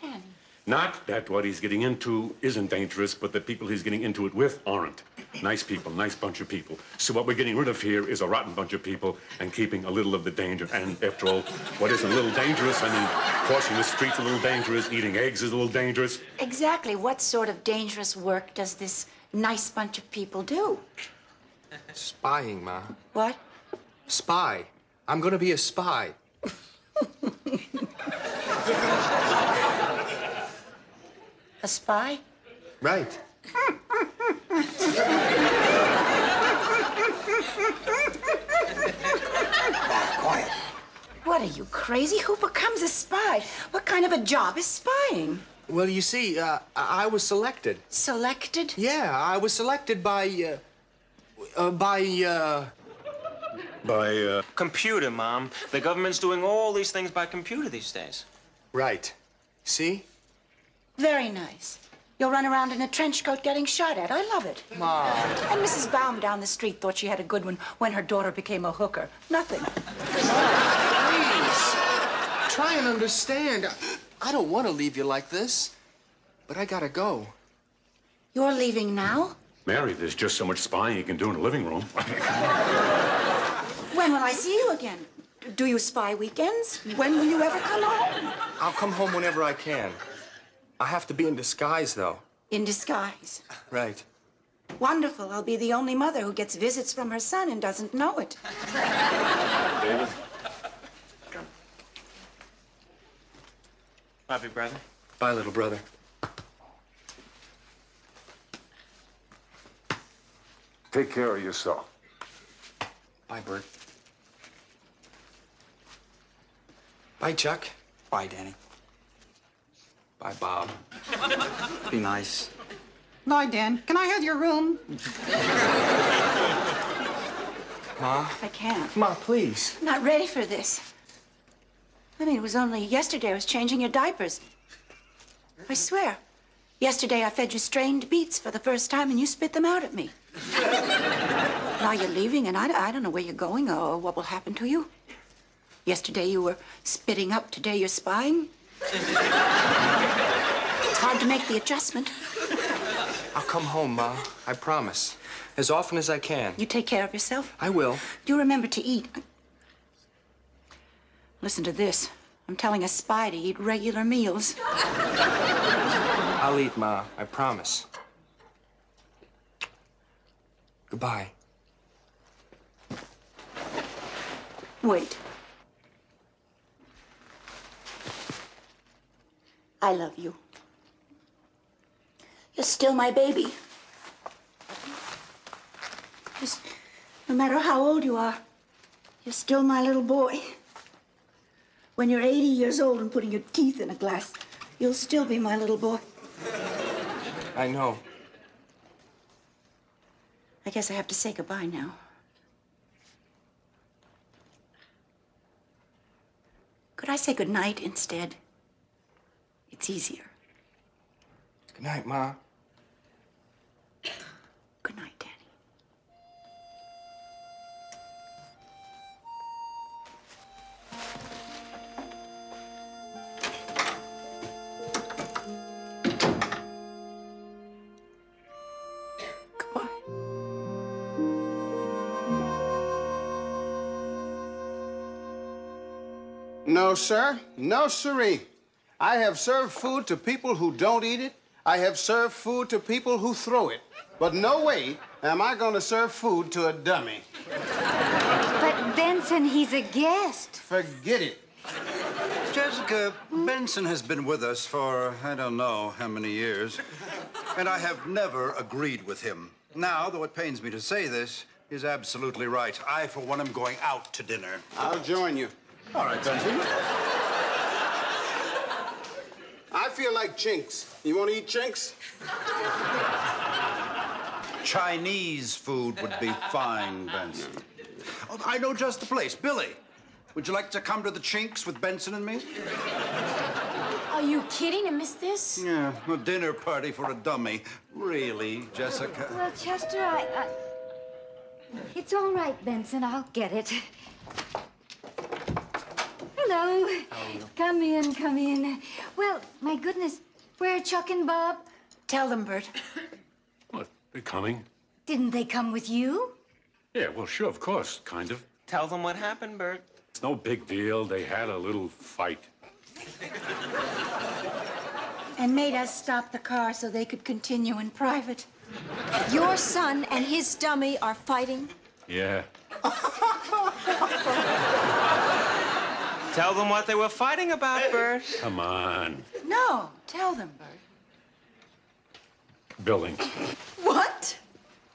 Danny. Not that what he's getting into isn't dangerous, but the people he's getting into it with aren't. Nice people, nice bunch of people. So what we're getting rid of here is a rotten bunch of people and keeping a little of the danger. And after all, what isn't a little dangerous? I mean, crossing the street's a little dangerous, eating eggs is a little dangerous. Exactly what sort of dangerous work does this nice bunch of people do? Spying, Ma. What? Spy. I'm gonna be a spy. A spy? Right. Quiet. What are you, crazy? Who becomes a spy? What kind of a job is spying? Well, you see, I was selected. Selected? Yeah, I was selected by Computer, Mom. The government's doing all these things by computer these days. Right. See? Very nice. You'll run around in a trench coat getting shot at. I love it. Ma. And Mrs. Baum down the street thought she had a good one when her daughter became a hooker. Nothing. Please. Try and understand. I don't want to leave you like this, but I gotta go. You're leaving now? Mary, there's just so much spying you can do in the living room. When will I see you again? Do you spy weekends? When will you ever come home? I'll come home whenever I can. I have to be in disguise, though. In disguise. Right. Wonderful. I'll be the only mother who gets visits from her son and doesn't know it. David? Bye, big brother. Bye, little brother. Take care of yourself. Bye, Bert. Bye, Chuck. Bye, Danny. Bye, Bob. Be nice. Bye, Dan. Can I have your room? Ma? I can't. Ma, please. I'm not ready for this. I mean, it was only yesterday I was changing your diapers. I swear. Yesterday I fed you strained beets for the first time and you spit them out at me. Now you're leaving and I don't know where you're going or what will happen to you. Yesterday you were spitting up, today you're spying. It's hard to make the adjustment. I'll come home, Ma. I promise. As often as I can. You take care of yourself? I will. Do remember to eat. Listen to this. I'm telling a spy to eat regular meals. I'll eat, Ma. I promise. Goodbye. Wait. I love you. You're still my baby. Just, no matter how old you are, you're still my little boy. When you're 80 years old and putting your teeth in a glass, you'll still be my little boy. I know. I guess I have to say goodbye now. Could I say goodnight instead? It's easier. Good night, Ma. Good night, Danny. No, sir. No, siree. I have served food to people who don't eat it. I have served food to people who throw it. But no way am I going to serve food to a dummy. But, Benson, he's a guest. Forget it. Jessica, Benson has been with us for I don't know how many years, and I have never agreed with him. Now, though it pains me to say this, he's absolutely right. I, for one, am going out to dinner. I'll join you. All right, Benson. I feel like chinks. You want to eat chinks? Chinese food would be fine, Benson. Oh, I know just the place. Billy, would you like to come to the Chinks with Benson and me? Are you kidding? I missed this? Yeah, a dinner party for a dummy. Really, Jessica? Well, Chester, It's all right, Benson. I'll get it. Hello. Come in, come in. Well, my goodness, where are Chuck and Bob? Tell them, Bert. What, they're coming? Didn't they come with you? Yeah, well, sure, of course, kind of. Tell them what happened, Bert. It's no big deal. They had a little fight. And made us stop the car so they could continue in private. Your son and his dummy are fighting? Yeah. Tell them what they were fighting about, Bert. Come on. No, tell them, Bert. Billing. What?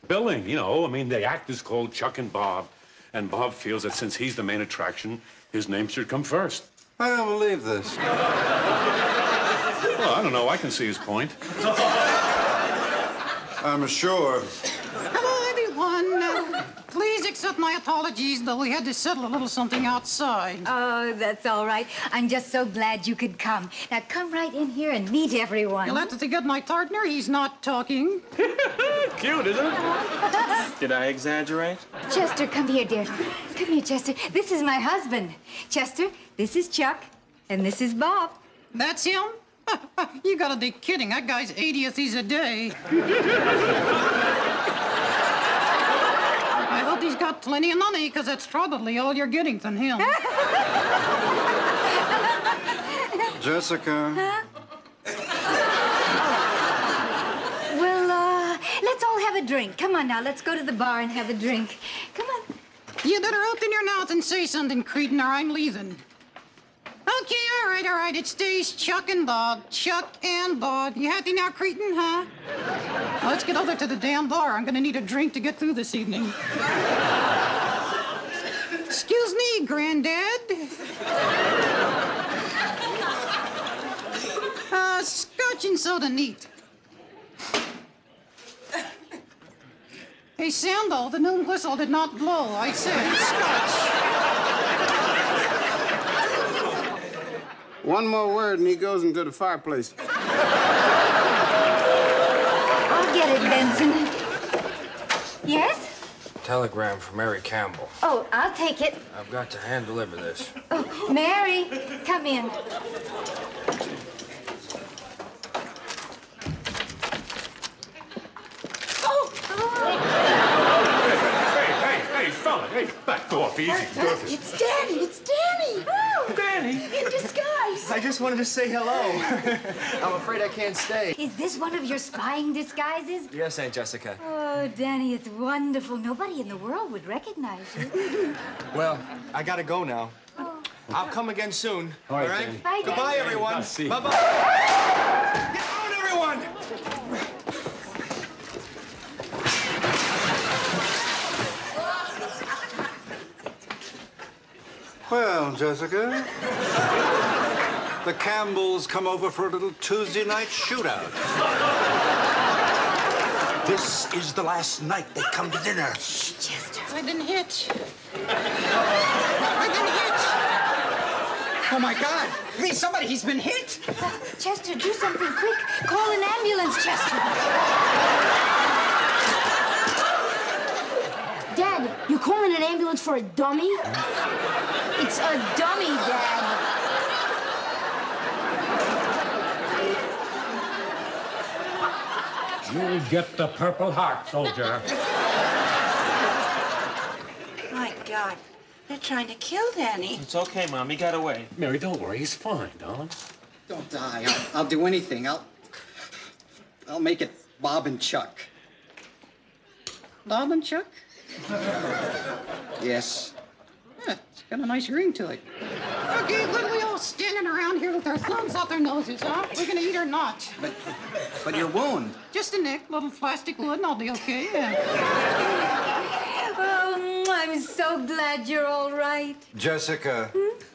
Billing, you know, I mean, the act is called Chuck and Bob. And Bob feels that since he's the main attraction, his name should come first. I don't believe this. Well, I don't know. I can see his point. I'm sure. Hello, everyone. Please accept my apologies, though we had to settle a little something outside. Oh, that's all right. I'm just so glad you could come. Now, come right in here and meet everyone. You'll have to forget my partner. He's not talking. Cute, isn't it? Did I exaggerate? Chester, come here, dear. Come here, Chester. This is my husband. Chester, this is Chuck, and this is Bob. That's him? You gotta be kidding. That guy's 80th he's a day. I hope he's got plenty of money, because that's probably all you're getting from him. Jessica. Huh? Well, let's all have a drink. Come on now, let's go to the bar and have a drink. Come on. You better open your mouth and say something, cretin, or I'm leaving. Okay, all right. It stays Chuck and Bod. Chuck and Bod. You happy now, cretin, huh? Let's get over to the damn bar. I'm gonna need a drink to get through this evening. Excuse me, Granddad. Scotch and soda neat. Hey, Sandal, the noon whistle did not blow. I said scotch. One more word and he goes into the fireplace. I'll get it, Benson. Yes? Telegram from Mary Campbell. Oh, I'll take it. I've got to hand deliver this. Oh, Mary, come in. Hey, fella, hey, back off easy. It's Danny, it's Danny. Oh, Danny? In disguise. I just wanted to say hello. I'm afraid I can't stay. Is this one of your spying disguises? Yes, Aunt Jessica. Oh, Danny, it's wonderful. Nobody in the world would recognize you. Well, I gotta go now. I'll come again soon. All right? Danny. Bye, Goodbye, Danny. everyone. Bye-bye. Get on, everyone! Well, Jessica, the Campbells come over for a little Tuesday night shootout. This is the last night they come to dinner. Chester. I've been hit. I've been hit. Oh, my God. Please, somebody, he's been hit. Chester, do something quick. Call an ambulance, Chester. Dad, you calling an ambulance for a dummy? It's a dummy, Dad. You'll get the Purple Heart, soldier. My God, they're trying to kill Danny. It's okay, Mom. He got away. Mary, don't worry. He's fine, darling. Don't die. I'll do anything. I'll make it Bob and Chuck. Bob and Chuck? Yes. Yeah, it's got a nice ring to it. Okay, what are we all standing around here with our thumbs up our noses, huh? We're gonna eat or not? But your wound. Just a nick, little plastic wound, and I'll be okay, yeah. Oh, I'm so glad you're all right. Jessica,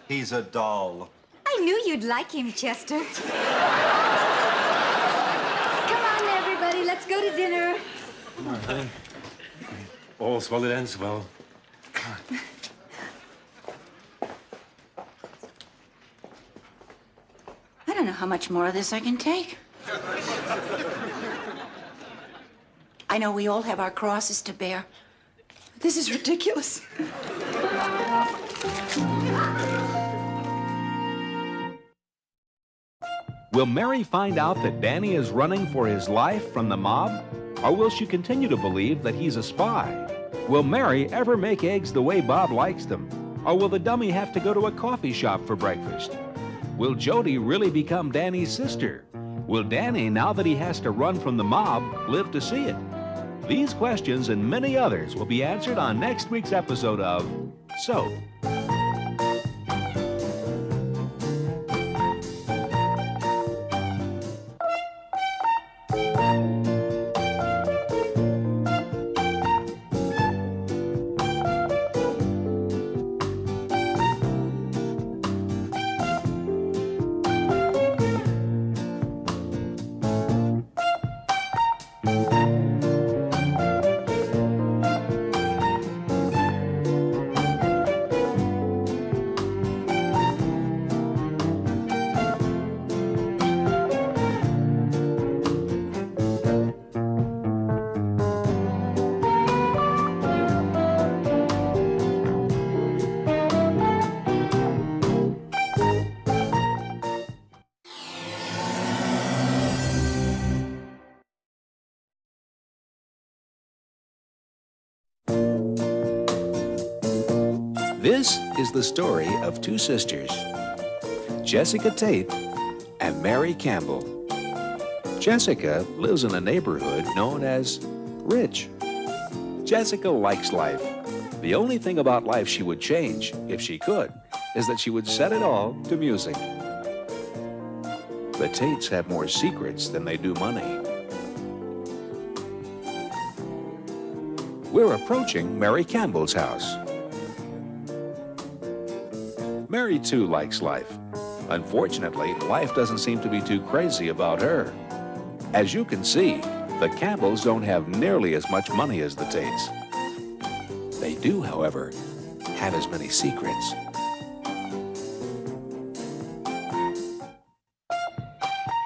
he's a doll. I knew you'd like him, Chester. Come on, everybody, let's go to dinner. Come on, honey. All's well that ends well. Come on. I don't know how much more of this I can take. I know we all have our crosses to bear. This is ridiculous. Will Mary find out that Danny is running for his life from the mob? Or will she continue to believe that he's a spy? Will Mary ever make eggs the way Bob likes them? Or will the dummy have to go to a coffee shop for breakfast? Will Jody really become Danny's sister? Will Danny, now that he has to run from the mob, live to see it? These questions and many others will be answered on next week's episode of Soap. This is the story of two sisters, Jessica Tate and Mary Campbell. Jessica lives in a neighborhood known as Rich. Jessica likes life. The only thing about life she would change, if she could, is that she would set it all to music. The Tates have more secrets than they do money. We're approaching Mary Campbell's house. Mary, too, likes life. Unfortunately, life doesn't seem to be too crazy about her. As you can see, the Campbells don't have nearly as much money as the Tates. They do, however, have as many secrets.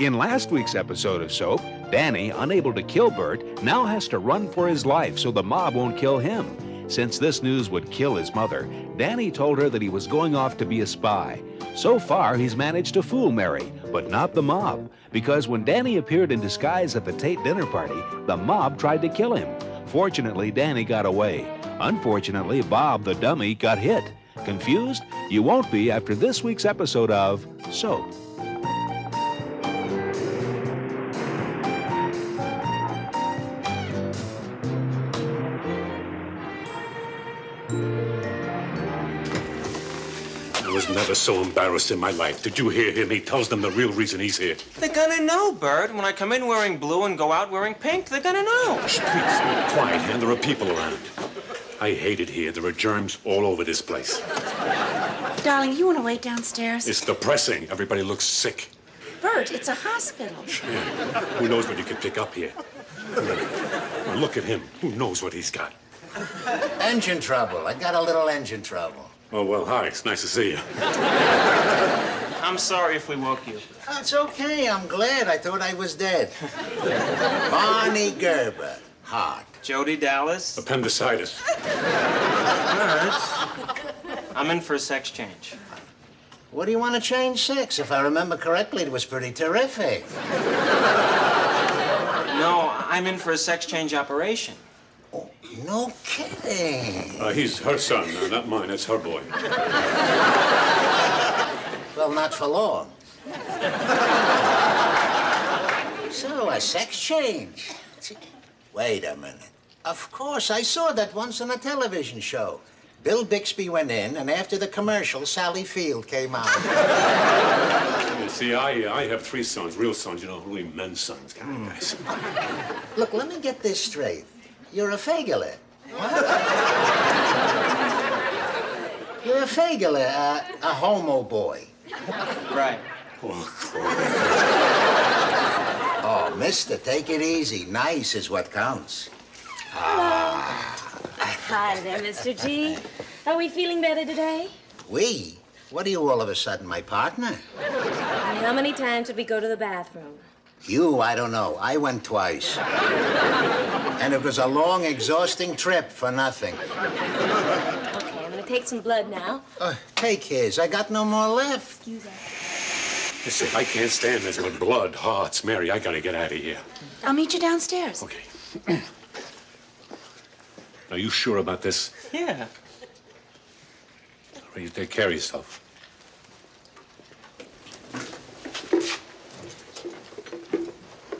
In last week's episode of Soap, Danny, unable to kill Bert, now has to run for his life so the mob won't kill him. Since this news would kill his mother, Danny told her that he was going off to be a spy. So far, he's managed to fool Mary, but not the mob, because when Danny appeared in disguise at the Tate dinner party, the mob tried to kill him. Fortunately, Danny got away. Unfortunately, Bob the dummy got hit. Confused? You won't be after this week's episode of Soap. I was never so embarrassed in my life. Did you hear him? He tells them the real reason he's here. They're gonna know, Bert. When I come in wearing blue and go out wearing pink, they're gonna know. Shh, please, quiet, and there are people around. I hate it here. There are germs all over this place. Darling, you want to wait downstairs? It's depressing. Everybody looks sick. Bert, it's a hospital. Yeah. Who knows what you could pick up here? Well, look at him. Who knows what he's got? Engine trouble. I got a little engine trouble. Oh, well, hi. It's nice to see you. I'm sorry if we woke you. That's okay. I'm glad. I thought I was dead. Barney Gerber. Heart. Jody Dallas. Appendicitis. I'm in for a sex change. What do you want to change sex? If I remember correctly, it was pretty terrific. No, I'm in for a sex change operation. Oh, no kidding. He's her son, not mine. It's her boy. Well, not for long. So, a sex change. Wait a minute. Of course, I saw that once on a television show. Bill Bixby went in, and after the commercial, Sally Field came out. You see, I have 3 sons, real sons, you know, really men's sons, kind of guys. Look, let me get this straight. You're a Fagler. What? You're a Fagler, a homo boy. Right. Oh, mister, take it easy. Nice is what counts. Hi there, Mr. T. Are we feeling better today? We? What are you all of a sudden, my partner? And how many times did we go to the bathroom? You, I don't know. I went twice. And it was a long, exhausting trip for nothing. Okay, I'm gonna take some blood now. Take his. I got no more left. Excuse me. Listen, I can't stand this with blood, hearts. Mary, I gotta get out of here. I'll meet you downstairs. Okay. Are you sure about this? Yeah. All right, you take care of yourself.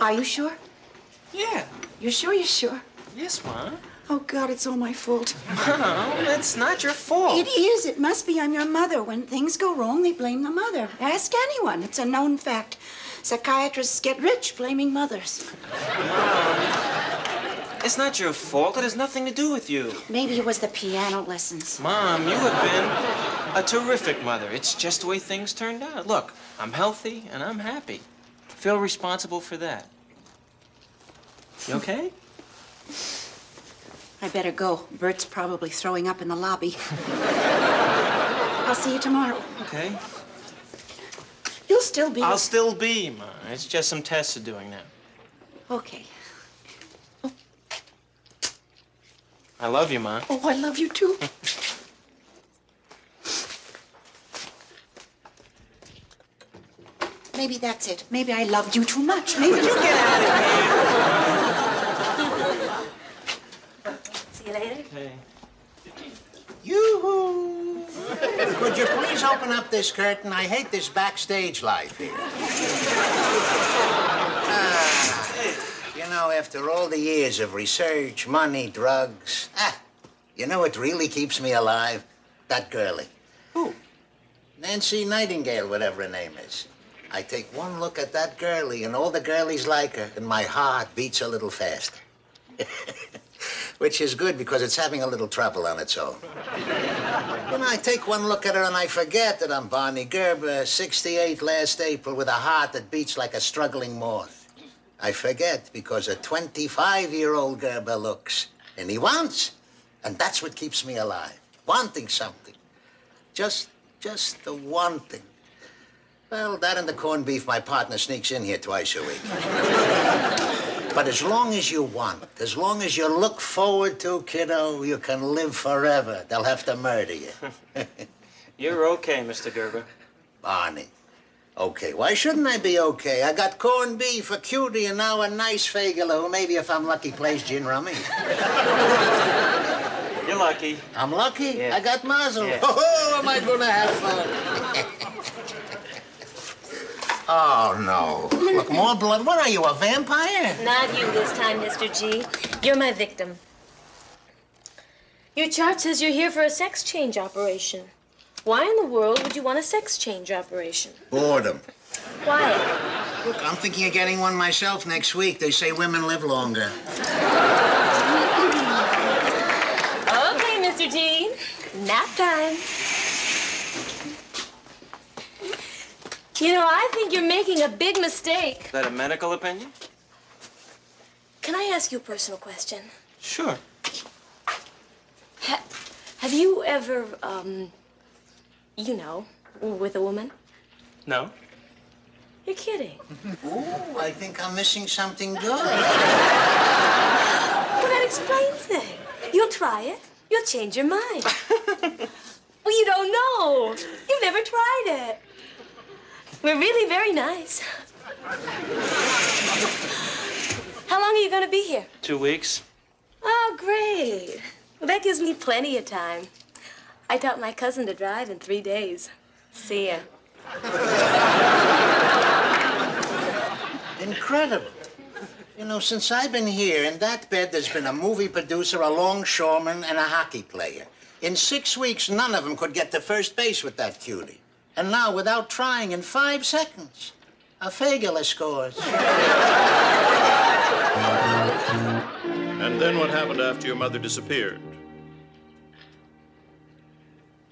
Are you sure? Yeah. You're sure you're sure? Yes, Ma. Oh, God, it's all my fault. Mom, it's not your fault. It is. It must be. I'm your mother. When things go wrong, they blame the mother. Ask anyone. It's a known fact. Psychiatrists get rich blaming mothers. It's not your fault. It has nothing to do with you. Maybe it was the piano lessons. Mom, you have been a terrific mother. It's just the way things turned out. Look, I'm healthy and I'm happy. Feel responsible for that. You okay? I better go. Bert's probably throwing up in the lobby. I'll see you tomorrow. Okay. You'll still be... I'll still be, Ma. It's just some tests are doing now. Okay. I love you, Ma. Oh, I love you, too. Maybe that's it. Maybe I loved you too much. Maybe you get out of here. See you later. Hey. Yoo-hoo! Could you please open up this curtain? I hate this backstage life here. You know, after all the years of research, money, drugs, You know what really keeps me alive? That girlie. Who? Nancy Nightingale, whatever her name is. I take one look at that girlie and all the girlies like her, and my heart beats a little faster. Which is good because it's having a little trouble on its own. When I take one look at her and I forget that I'm Barney Gerber, 68 last April, with a heart that beats like a struggling moth. I forget because a 25-year-old Gerber looks, and he wants. And that's what keeps me alive. Wanting something. Just the one thing. Well, that and the corned beef my partner sneaks in here twice a week. But as long as you want, as long as you look forward to, kiddo, you can live forever. They'll have to murder you. You're okay, Mr. Gerber. Barney. Okay, why shouldn't I be okay? I got corned beef, a cutie, and now a nice Fagula who maybe, if I'm lucky, plays gin rummy. You're lucky. I'm lucky? Yeah. I got mazel. Yeah. Oh, am I gonna have fun? Oh, no. Look, more blood. What are you, a vampire? Not you this time, Mr. G. You're my victim. Your chart says you're here for a sex change operation. Why in the world would you want a sex change operation? Boredom. Why? Look, I'm thinking of getting one myself next week. They say women live longer. Okay, Mr. G. Nap time. You know, I think you're making a big mistake. Is that a medical opinion? Can I ask you a personal question? Sure. Have you ever, you know, with a woman? No. You're kidding. Ooh, I think I'm missing something good. Well, that explains it. You'll try it. You'll change your mind. Well, you don't know. You've never tried it. We're really very nice. How long are you going to be here? 2 weeks. Oh, great. Well, that gives me plenty of time. I taught my cousin to drive in 3 days. See ya. Incredible. You know, since I've been here, in that bed, there's been a movie producer, a longshoreman, and a hockey player. In 6 weeks, none of them could get to first base with that cutie. And now, without trying, in 5 seconds, a Fagula scores. And then what happened after your mother disappeared?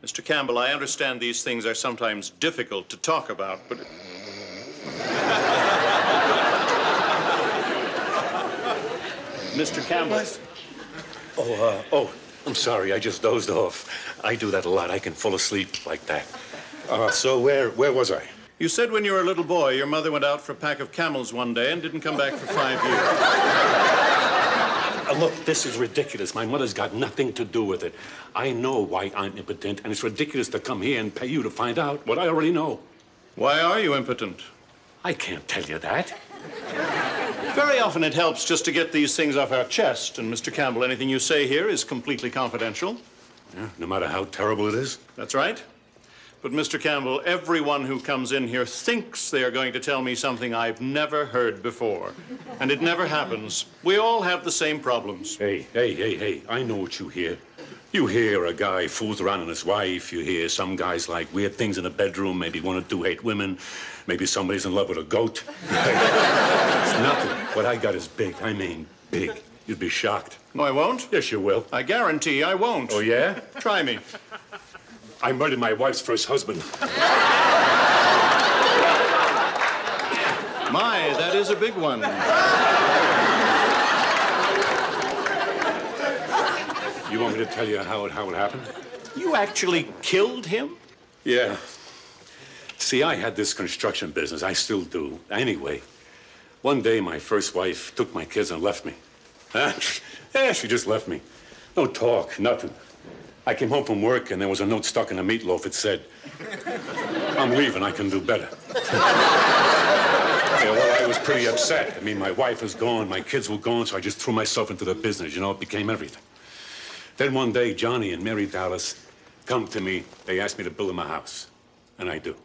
Mr. Campbell, I understand these things are sometimes difficult to talk about, but... Mr. Campbell. Oh, I'm sorry. I just dozed off. I do that a lot. I can fall asleep like that. So where was I? You said when you were a little boy, your mother went out for a pack of camels one day and didn't come back for 5 years. Look, this is ridiculous. My mother's got nothing to do with it. I know why I'm impotent, and it's ridiculous to come here and pay you to find out what I already know. Why are you impotent? I can't tell you that. Very often it helps just to get these things off our chest. And, Mr. Campbell, anything you say here is completely confidential. Yeah, no matter how terrible it is? That's right. But, Mr. Campbell, everyone who comes in here thinks they are going to tell me something I've never heard before. And it never happens. We all have the same problems. Hey, I know what you hear. You hear a guy fools around on his wife. You hear some guys like weird things in the bedroom. Maybe one or two hate women. Maybe somebody's in love with a goat. It's nothing. What I got is big. I mean, big. You'd be shocked. No, I won't. Yes, you will. I guarantee I won't. Oh, yeah? Try me. I murdered my wife's first husband. My, that is a big one. You want me to tell you how it happened? You actually killed him? Yeah. See, I had this construction business. I still do. Anyway, one day my first wife took my kids and left me. Yeah, she just left me. No talk, nothing. I came home from work and there was a note stuck in a meatloaf. It said, "I'm leaving, I can do better." Yeah, well, I was pretty upset. I mean, my wife was gone, my kids were gone, so I just threw myself into the business. You know, it became everything. Then one day, Johnny and Mary Dallas come to me. They asked me to build them a house, and I do.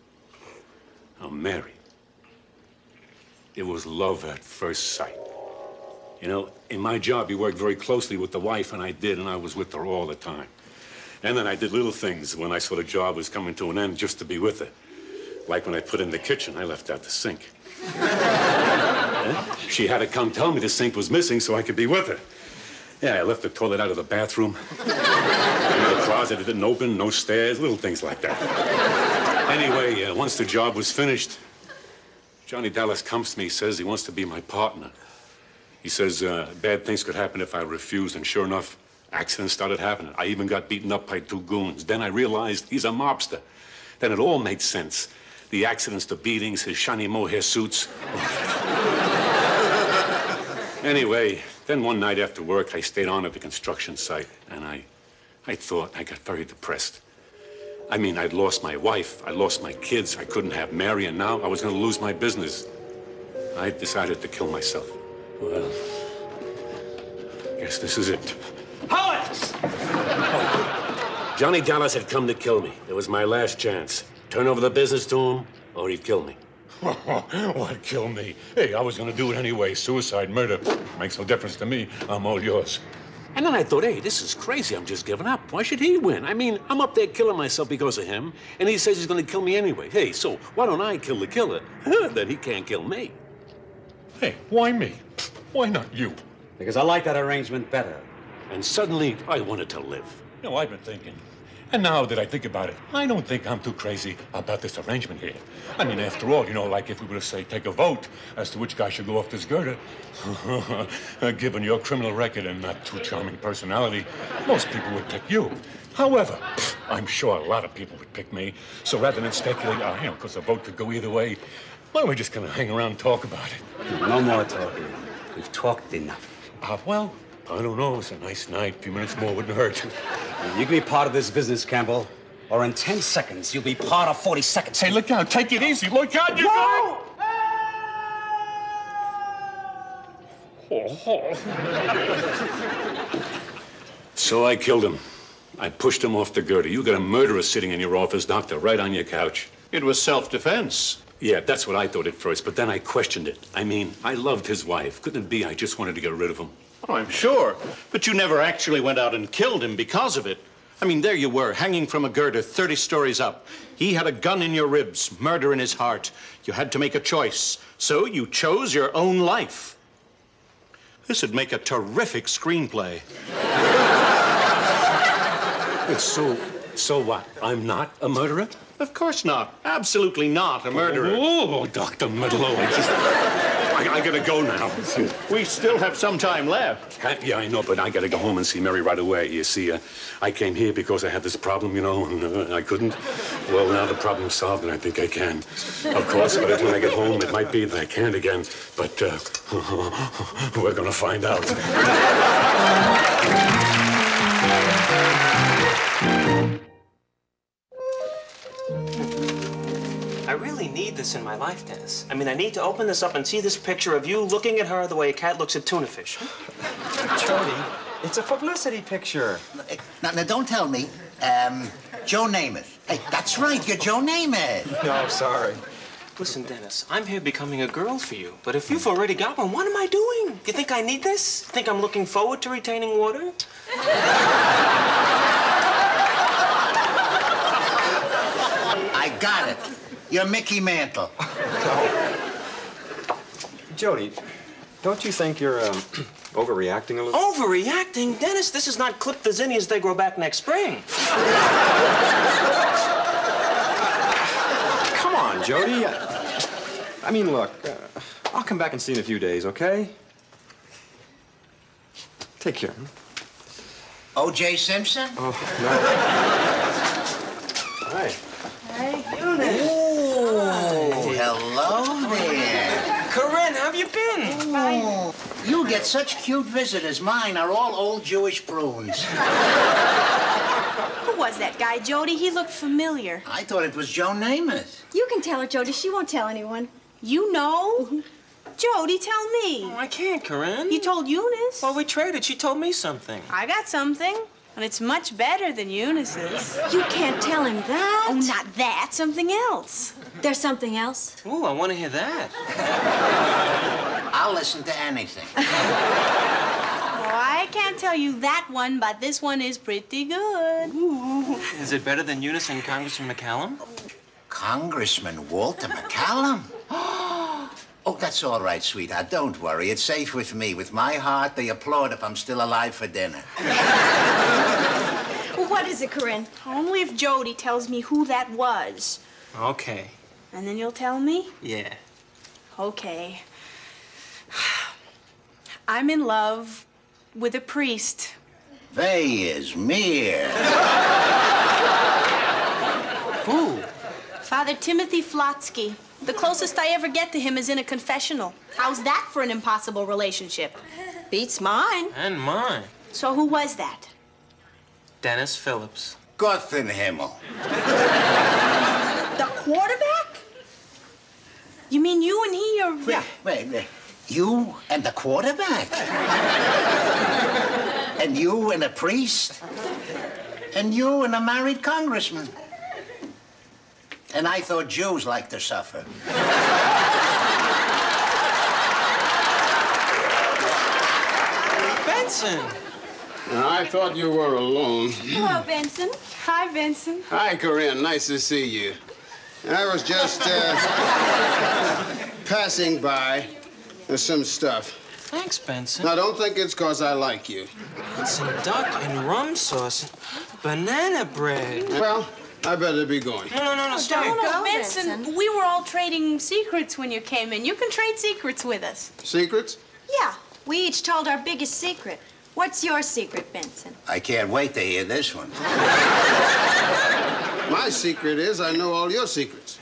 Now, Mary, it was love at first sight. You know, in my job, you work very closely with the wife, and I did, and I was with her all the time. And then I did little things when I saw the job was coming to an end just to be with her. Like when I put in the kitchen, I left out the sink. She had to come tell me the sink was missing so I could be with her. Yeah, I left the toilet out of the bathroom. The closet, it didn't open, no stairs, little things like that. Anyway, once the job was finished, Johnny Dallas comes to me, says he wants to be my partner. He says bad things could happen if I refused, and sure enough, accidents started happening. I even got beaten up by 2 goons. Then I realized he's a mobster. Then it all made sense. The accidents, the beatings, his shiny mohair suits. Anyway, then one night after work, I stayed on at the construction site, and I thought I got very depressed. I mean, I'd lost my wife, I lost my kids, I couldn't have Mary, and now I was going to lose my business. I decided to kill myself. Well, I guess this is it. Howard! Johnny Dallas had come to kill me. It was my last chance. Turn over the business to him, or he'd kill me. What, kill me? Hey, I was going to do it anyway. Suicide, murder. Makes no difference to me. I'm all yours. And then I thought, hey, this is crazy. I'm just giving up. Why should he win? I mean, I'm up there killing myself because of him, and he says he's going to kill me anyway. Hey, so why don't I kill the killer? Then he can't kill me. Hey, why me? Why not you? Because I like that arrangement better. And suddenly, I wanted to live. You know, I've been thinking. And now that I think about it, I don't think I'm too crazy about this arrangement here. I mean, after all, you know, like if we were to, say, take a vote as to which guy should go off this girder, given your criminal record and not too charming personality, most people would pick you. However, I'm sure a lot of people would pick me. So rather than speculate, you know, because a vote could go either way, why don't we just kind of hang around and talk about it? No more talking. We've talked enough. Well, I don't know. It's a nice night. A few minutes more wouldn't hurt. You can be part of this business, Campbell, or in 10 seconds, you'll be part of 40 seconds. Hey, look out. Take it easy. Look out. You're no! So I killed him. I pushed him off the girder. You got a murderer sitting in your office, doctor, right on your couch. It was self-defense. Yeah, that's what I thought at first, but then I questioned it. I mean, I loved his wife. Couldn't it be I just wanted to get rid of him? Oh, I'm sure. But you never actually went out and killed him because of it. I mean, there you were, hanging from a girder 30 stories up. He had a gun in your ribs, murder in his heart. You had to make a choice. So you chose your own life. This would make a terrific screenplay. So what? I'm not a murderer? Of course not. Absolutely not a murderer. Oh, Dr. Medelow, I gotta go now. We still have some time left. Yeah, I know, but I gotta go home and see Mary right away. You see, I came here because I had this problem, you know, and I couldn't. Well, now the problem's solved, and I think I can. Of course, by the time I get home, it might be that I can't again, but we're gonna find out. I really need this in my life, Dennis. I mean, I need to open this up and see this picture of you looking at her the way a cat looks at tuna fish. Jody, it's a publicity picture. Now, don't tell me. Joe Namath. Hey, that's right, you're Joe Namath. No, sorry. Listen, Dennis, I'm here becoming a girl for you. But if you've already got one, what am I doing? You think I need this? Think I'm looking forward to retaining water? I got it. You're Mickey Mantle. Jody, don't you think you're overreacting a little? Overreacting? Dennis, this is not clip the zinnias, they grow back next spring. Come on, Jody. I mean, look, I'll come back and see you in a few days, okay? Take care. O.J. Simpson? Oh, no. Hi. Hey, Eunice. Oh, hello there. Corinne, how have you been? Oh, you get such cute visitors. Mine are all old Jewish prunes. Who was that guy, Jody? He looked familiar. I thought it was Joe Namath. You can tell her, Jody. She won't tell anyone. You know? Jody, tell me. Oh, I can't, Corinne. You told Eunice. Well, we traded. She told me something. I got something. And it's much better than Eunice's. You can't tell him that. Oh, not that. Something else. There's something else? Ooh, I want to hear that. I'll listen to anything. Oh, I can't tell you that one, but this one is pretty good. Ooh. Is it better than Eunice and Congressman McCallum? Congressman Walter McCallum? Oh, that's all right, sweetheart. Don't worry. It's safe with me. With my heart, they applaud if I'm still alive for dinner. Well, what is it, Corinne? Only if Jody tells me who that was. Okay. And then you'll tell me? Yeah. Okay. I'm in love with a priest. They is mere. Who? Father Timothy Flotsky. The closest I ever get to him is in a confessional. How's that for an impossible relationship? Beats mine. And mine. So who was that? Dennis Phillips. Gott in Himmel. The quarterback? You mean you and he are... Wait. You and the quarterback? And you and a priest? And you and a married congressman? And I thought Jews liked to suffer. Benson! I thought you were alone. Hello, Benson. Hi, Benson. Hi, Corinne. Nice to see you. I was just passing by. There's some stuff. Thanks, Benson. Now, don't think it's because I like you. It's some duck and rum sauce and banana bread. Well, I better be going. No, stay. No, Benson, we were all trading secrets when you came in. You can trade secrets with us. Secrets? Yeah, we each told our biggest secret. What's your secret, Benson? I can't wait to hear this one. My secret is I know all your secrets.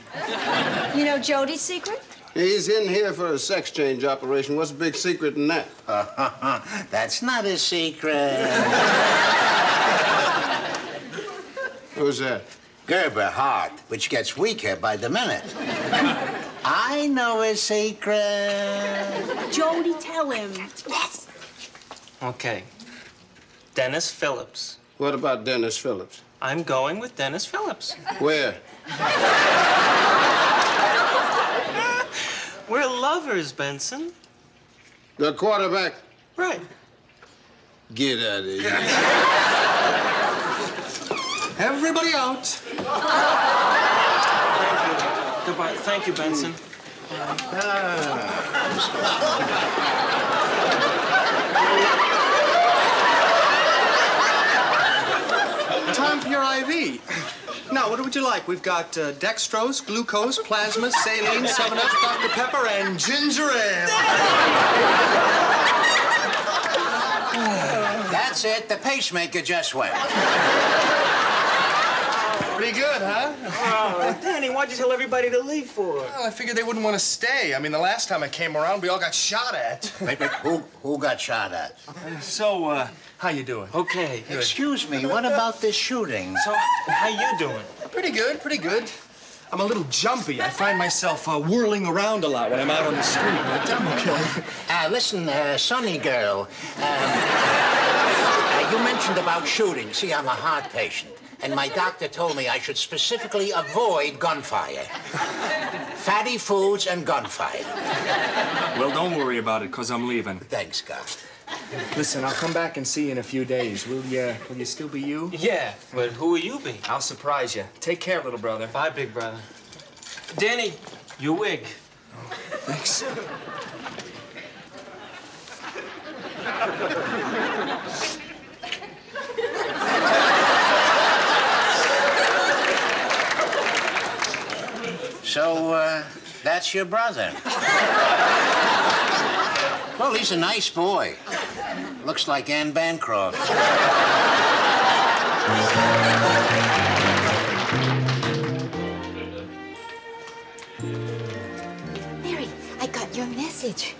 You know Jody's secret? He's in here for a sex change operation. What's the big secret in that? That's not a secret. Who's that? Gerber Hart, which gets weaker by the minute. I know a secret. Jody, tell him. Yes. Okay. Dennis Phillips. What about Dennis Phillips? I'm going with Dennis Phillips. Where? We're lovers, Benson. The quarterback? Right. Get out of here. Everybody out. Thank you. Goodbye. Thank you, Benson. Time for your IV. Now, what would you like? We've got dextrose, glucose, plasma, saline, 7-Up, Dr. Pepper, and ginger ale. That's it. The pacemaker just went. Pretty good, huh? Oh, Danny, why'd you tell everybody to leave for? Well, I figured they wouldn't want to stay. I mean, the last time I came around, we all got shot at. Wait, who got shot at? So, how you doing? Okay. Good. Excuse me, what about this shooting? So, how you doing? Pretty good, pretty good. I'm a little jumpy. I find myself whirling around a lot when I'm out on the street, but I'm okay. Listen, Sonny girl, you mentioned about shooting. See, I'm a heart patient, and my doctor told me I should specifically avoid gunfire. Fatty foods and gunfire. Well, don't worry about it, because I'm leaving. Thanks, God. Listen, I'll come back and see you in a few days. Will you still be you? Yeah, but who will you be? I'll surprise you. Take care, little brother. Bye, big brother. Danny, your wig. Thanks. So, that's your brother. Well, he's a nice boy. Looks like Anne Bancroft. Mary, I got your message.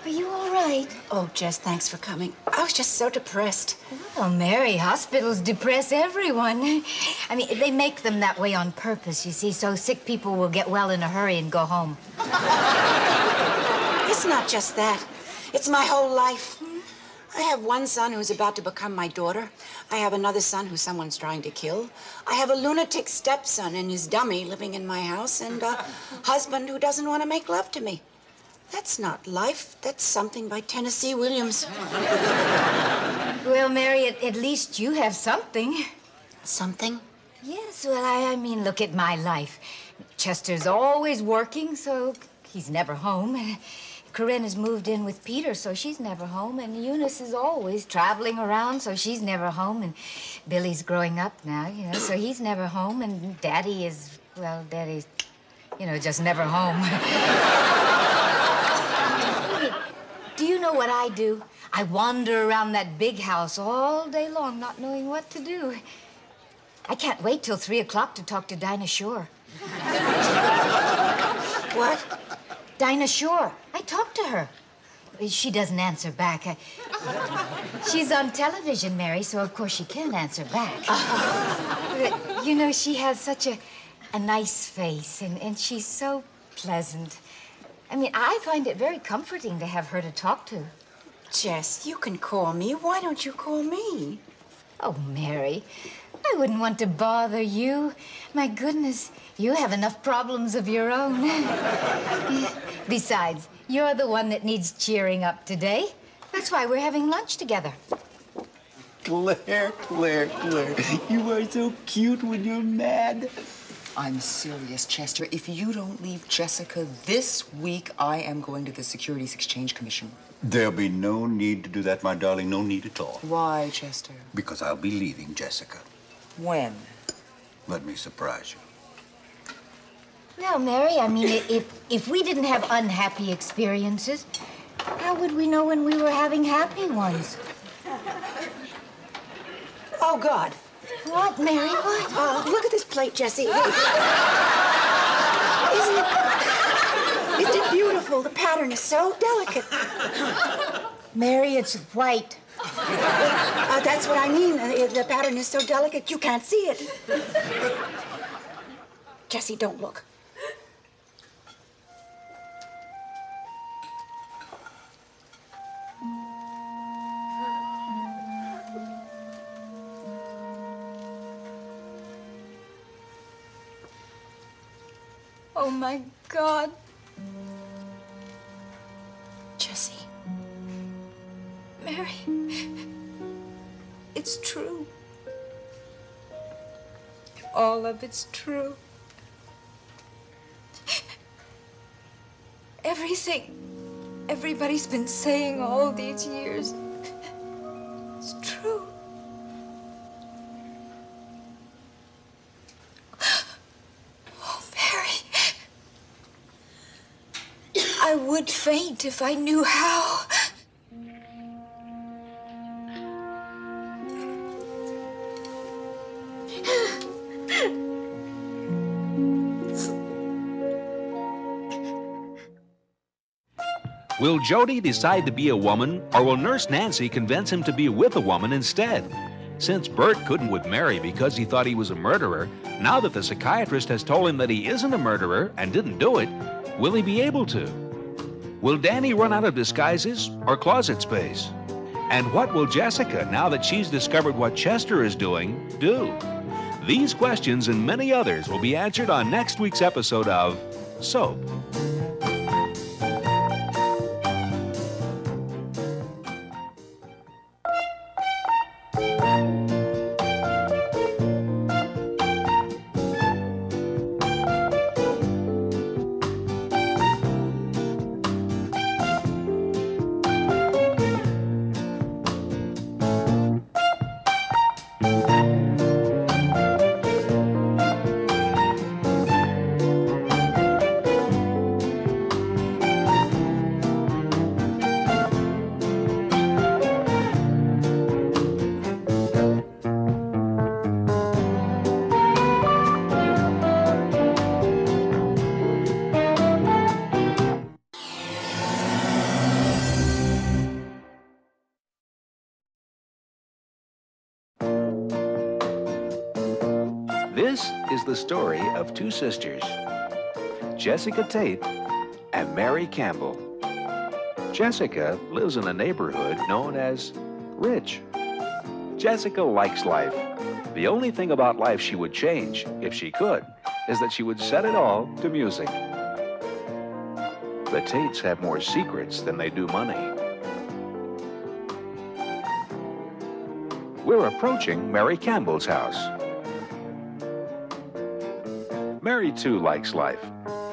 Are you all right? Oh, Jess, thanks for coming. I was just so depressed. Well, Mary, hospitals depress everyone. I mean, they make them that way on purpose, you see, so sick people will get well in a hurry and go home. It's not just that. It's my whole life. I have one son who's about to become my daughter. I have another son who someone's trying to kill. I have a lunatic stepson and his dummy living in my house, and a husband who doesn't want to make love to me. That's not life. That's something by Tennessee Williams. Well, Mary, at least you have something. Something? Yes, well, I mean, look at my life. Chester's always working, so he's never home. Corinne has moved in with Peter, so she's never home. And Eunice is always traveling around, so she's never home. And Billy's growing up now, you know, so he's never home. And Daddy is, well, Daddy's, you know, just never home. Do you know what I do? I wander around that big house all day long, not knowing what to do. I can't wait till 3 o'clock to talk to Dinah Shore. What? Dinah Shore. I talked to her. She doesn't answer back. She's on television, Mary, so of course she can answer back. But, you know, she has such a nice face, and she's so pleasant. I mean, I find it very comforting to have her to talk to. Jess, you can call me. Why don't you call me? Oh, Mary, I wouldn't want to bother you. My goodness, you have enough problems of your own. Besides, you're the one that needs cheering up today. That's why we're having lunch together. Claire, you are so cute when you're mad. I'm serious, Chester. If you don't leave Jessica this week, I am going to the Securities Exchange Commission. There'll be no need to do that, my darling. No need at all. Why, Chester? Because I'll be leaving Jessica. When? Let me surprise you. Now, Mary, I mean, if we didn't have unhappy experiences, how would we know when we were having happy ones? Oh, God. What, Mary? What? Oh, look at this plate, Jessie. Isn't it beautiful? The pattern is so delicate. Mary, it's white. That's what I mean. The pattern is so delicate, you can't see it. Jessie, don't look. Oh, my God. Jessie. Mary, it's true. All of it's true. Everything everybody's been saying all these years, it's true. Oh, Mary. I would faint if I knew how. Will Jody decide to be a woman, or will Nurse Nancy convince him to be with a woman instead? Since Bert couldn't with Mary because he thought he was a murderer, now that the psychiatrist has told him that he isn't a murderer and didn't do it, will he be able to? Will Danny run out of disguises or closet space? And what will Jessica, now that she's discovered what Chester is doing, do? These questions and many others will be answered on next week's episode of Soap. This is the story of two sisters, Jessica Tate and Mary Campbell. Jessica lives in a neighborhood known as Rich. Jessica likes life. The only thing about life she would change, if she could, is that she would set it all to music. The Tates have more secrets than they do money. We're approaching Mary Campbell's house. Mary, too, likes life.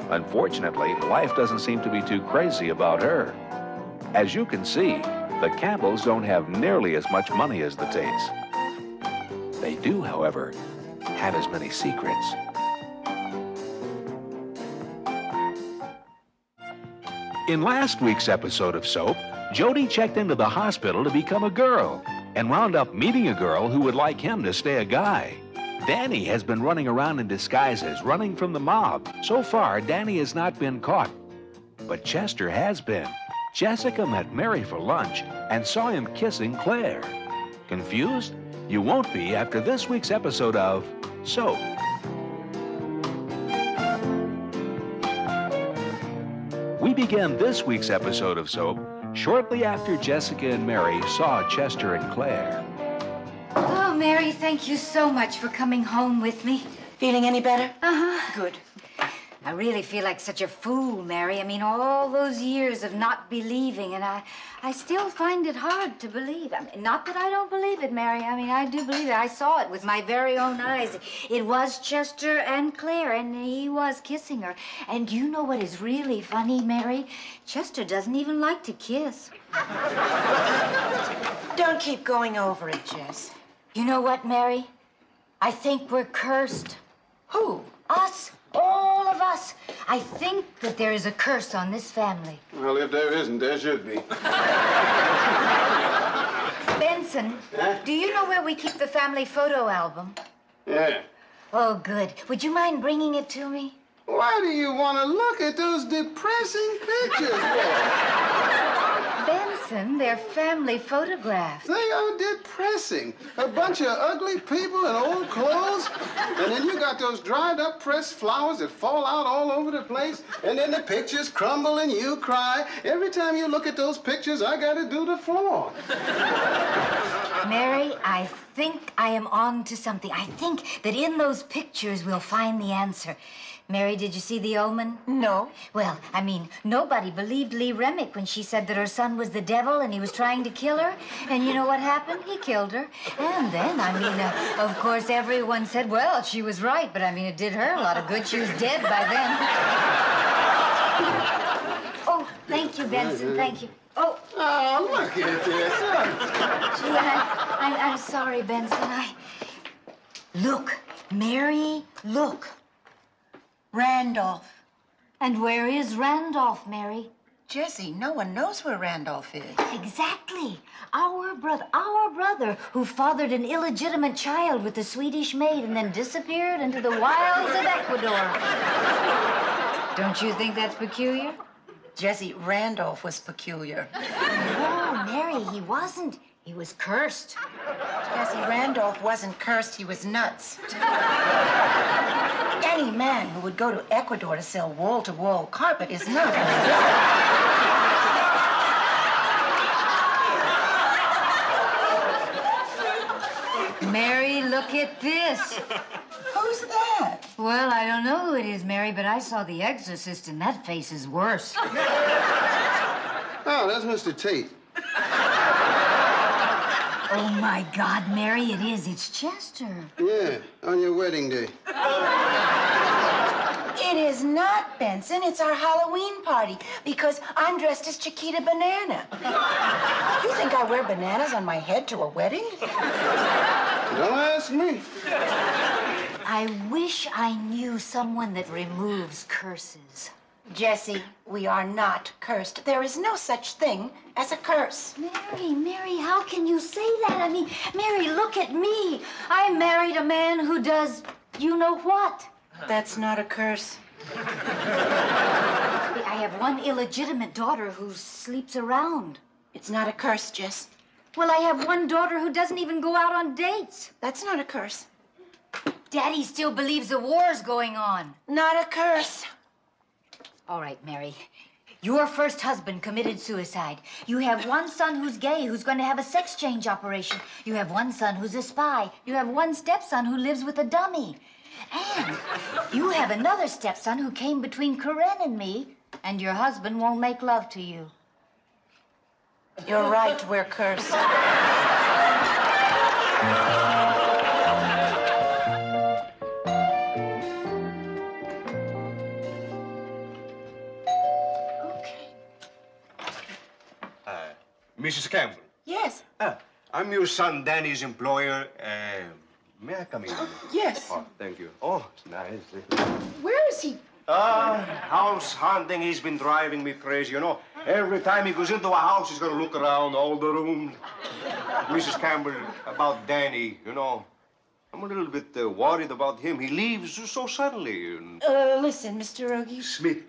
Unfortunately, life doesn't seem to be too crazy about her. As you can see, the Campbells don't have nearly as much money as the Tates. They do, however, have as many secrets. In last week's episode of Soap, Jody checked into the hospital to become a girl and wound up meeting a girl who would like him to stay a guy. Danny has been running around in disguises, running from the mob. So far, Danny has not been caught, but Chester has been. Jessica met Mary for lunch and saw him kissing Claire. Confused? You won't be after this week's episode of Soap. We began this week's episode of Soap shortly after Jessica and Mary saw Chester and Claire. Oh, Mary, thank you so much for coming home with me. Feeling any better? Uh-huh. Good. I really feel like such a fool, Mary. I mean, all those years of not believing, and I still find it hard to believe. I mean, not that I don't believe it, Mary. I mean, I do believe it. I saw it with my very own eyes. It was Chester and Claire, and he was kissing her. And you know what is really funny, Mary? Chester doesn't even like to kiss. Don't keep going over it, Jess. You know what, Mary? I think we're cursed. Who? Us. All of us. I think that there is a curse on this family. Well, if there isn't, there should be. Benson, do you know where we keep the family photo album? Yeah. Oh, good. Would you mind bringing it to me? Why do you want to look at those depressing pictures for? Benson, they're family photographs. They are depressing. A bunch of ugly people in old clothes. And then you got those dried up pressed flowers that fall out all over the place. And then the pictures crumble and you cry. Every time you look at those pictures, I got to do the floor. Mary, I think I am on to something. I think that in those pictures we'll find the answer. Mary, did you see The Omen? No. Well, I mean, nobody believed Lee Remick when she said that her son was the devil and he was trying to kill her. And you know what happened? He killed her. And then, I mean, of course, everyone said, well, she was right. But, I mean, it did her a lot of good. She was dead by then. Oh, thank you, Benson. Thank you. Oh. Oh, look at this. Gee, I'm sorry, Benson. Look, Mary, look. Randolph. And where is Randolph, Mary? Jessie, no one knows where Randolph is. Exactly. Our brother, who fathered an illegitimate child with a Swedish maid and then disappeared into the wilds of Ecuador. Don't you think that's peculiar? Jessie, Randolph was peculiar. No, Mary, he wasn't. He was cursed. Jessie, Randolph wasn't cursed, he was nuts. Any man who would go to Ecuador to sell wall-to-wall carpet is not Mary, look at this. Who's that? Well, I don't know who it is, Mary, but I saw The Exorcist, and that face is worse. Oh, that's Mr. Tate. Oh, my God, Mary, it is. It's Chester. Yeah, on your wedding day. It is not, Benson. It's our Halloween party because I'm dressed as Chiquita Banana. You think I wear bananas on my head to a wedding? Don't ask me. I wish I knew someone that removes curses. Jessie, we are not cursed. There is no such thing as a curse. Mary, how can you say that? I mean, Mary, look at me. I married a man who does you know what? That's not a curse. I have one illegitimate daughter who sleeps around. It's not a curse, Jess. Well, I have one daughter who doesn't even go out on dates. That's not a curse. Daddy still believes the war's going on. Not a curse. All right, Mary. Your first husband committed suicide. You have one son who's gay, who's going to have a sex change operation. You have one son who's a spy. You have one stepson who lives with a dummy. And you have another stepson who came between Corinne and me And your husband won't make love to you. You're right, we're cursed. Mrs. Campbell. Yes. I'm your son Danny's employer. May I come in? Yes. Oh, thank you. Oh, it's nice. Where is he? House hunting. He's been driving me crazy. You know, every time he goes into a house, he's gonna look around all the rooms. Mrs. Campbell, about Danny, you know, I'm a little bit worried about him. He leaves so suddenly. Listen, Mr. Smith.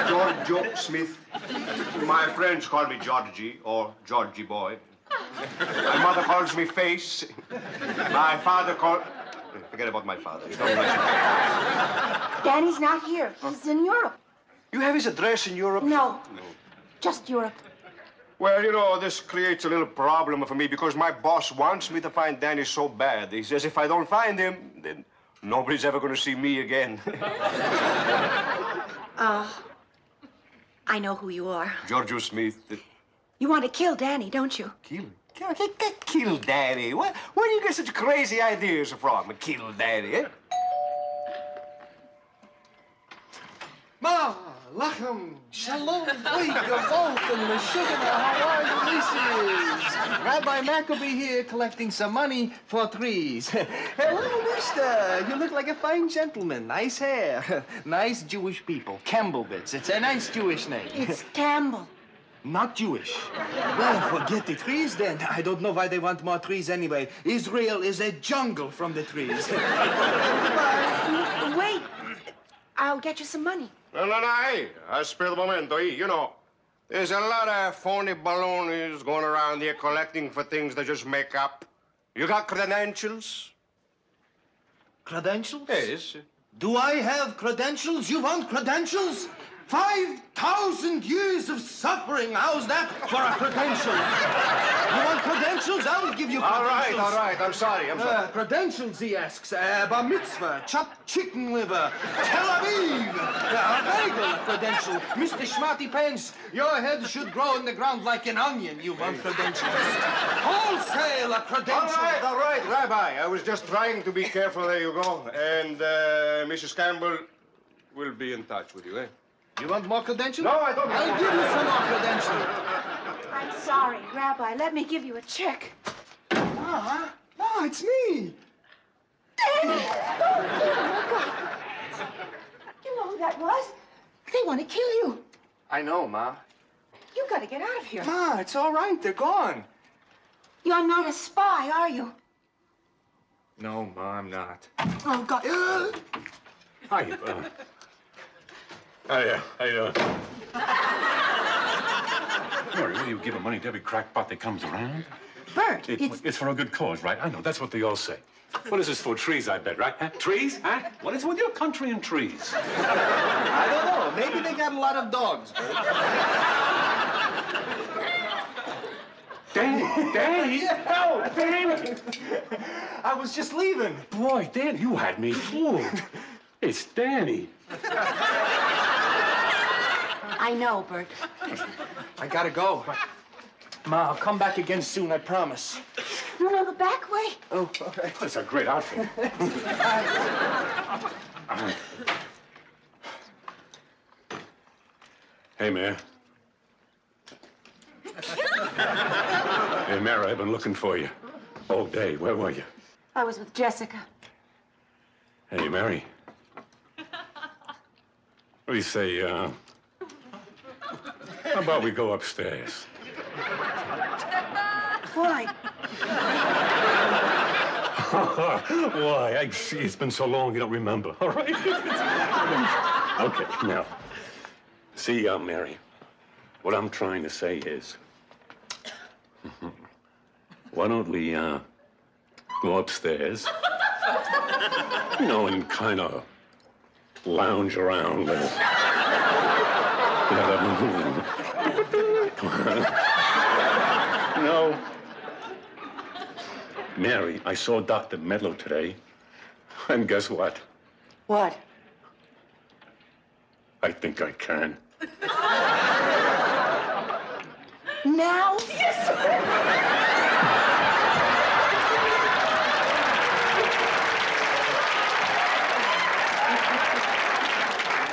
Giorgio Smith. My friends call me Georgie or Georgie boy. My mother calls me Face. My father calls... Forget about my father. You don't listen. Danny's not here. He's in Europe. You have his address in Europe? No. Just Europe. Well, you know, this creates a little problem for me because my boss wants me to find Danny so bad. He says if I don't find him, then nobody's ever going to see me again. I know who you are. Giorgio Smith. You want to kill Danny, don't you? Kill? Kill Danny? Where do you get such crazy ideas from? Kill Danny, eh? Ma, lachem, shalom, gewolken, Meshuggah, how are you, nieces? Rabbi Maccabee here collecting some money for trees. Hello, mister. You look like a fine gentleman. Nice hair. Nice Jewish people. Campbellwitz. It's a nice Jewish name. It's Campbell. Not Jewish. Well, forget the trees then. I don't know why they want more trees anyway. Israel is a jungle from the trees. Wait. I'll get you some money. No, hey. Aspetta un momento. You know, there's a lot of phony balloonies going around here collecting for things they just make up. You got credentials? Credentials? Yes. Do I have credentials? You want credentials? 5,000 years of suffering. How's that for a credential? You want credentials? I'll give you credentials. All right. I'm sorry. Credentials, he asks. Bar mitzvah, chopped chicken liver, Tel Aviv. A bagel credential. Mr. Schmarty Pants, your head should grow in the ground like an onion. You want credentials. Wholesale a credential. All right, Rabbi. I was just trying to be careful. There you go. And Mrs. Campbell will be in touch with you, eh? You want more credentials? No, I don't. I'll give you some more credentials. I'm sorry, Rabbi. Let me give you a check. Ma, it's me. Danny! Oh, God. You know who that was? They want to kill you. I know, Ma. You got to get out of here. Ma, it's all right. They're gone. You're not a spy, are you? No, Ma, I'm not. Oh, God. Hi, How you doing? Mary, will you give money to every crackpot that comes around? Bert, It's for a good cause, right? I know, that's what they all say. What is this for? Trees, I bet, right? Huh? Trees? Huh? What is with your country and trees? I don't know. Maybe they got a lot of dogs, Bert. Danny! No, Danny! I was just leaving. Boy, Dan, you had me fooled. It's Danny. I know, Bert. I gotta go. Ma, I'll come back again soon, I promise. No, the back way. Oh, all right. That's a great outfit. Hey, Mayor. Hey, Mara, I've been looking for you all day. Where were you? I was with Jessica. Hey, Mary. What do you say, how about we go upstairs? Why? Why? I see it's been so long you don't remember. All right? Okay, now. See, Mary, what I'm trying to say is, why don't we, go upstairs, you know, and kind of lounge around and... Come on. No. Mary, I saw Dr. Medlow today, and guess what? What? I think I can. Now? Yes!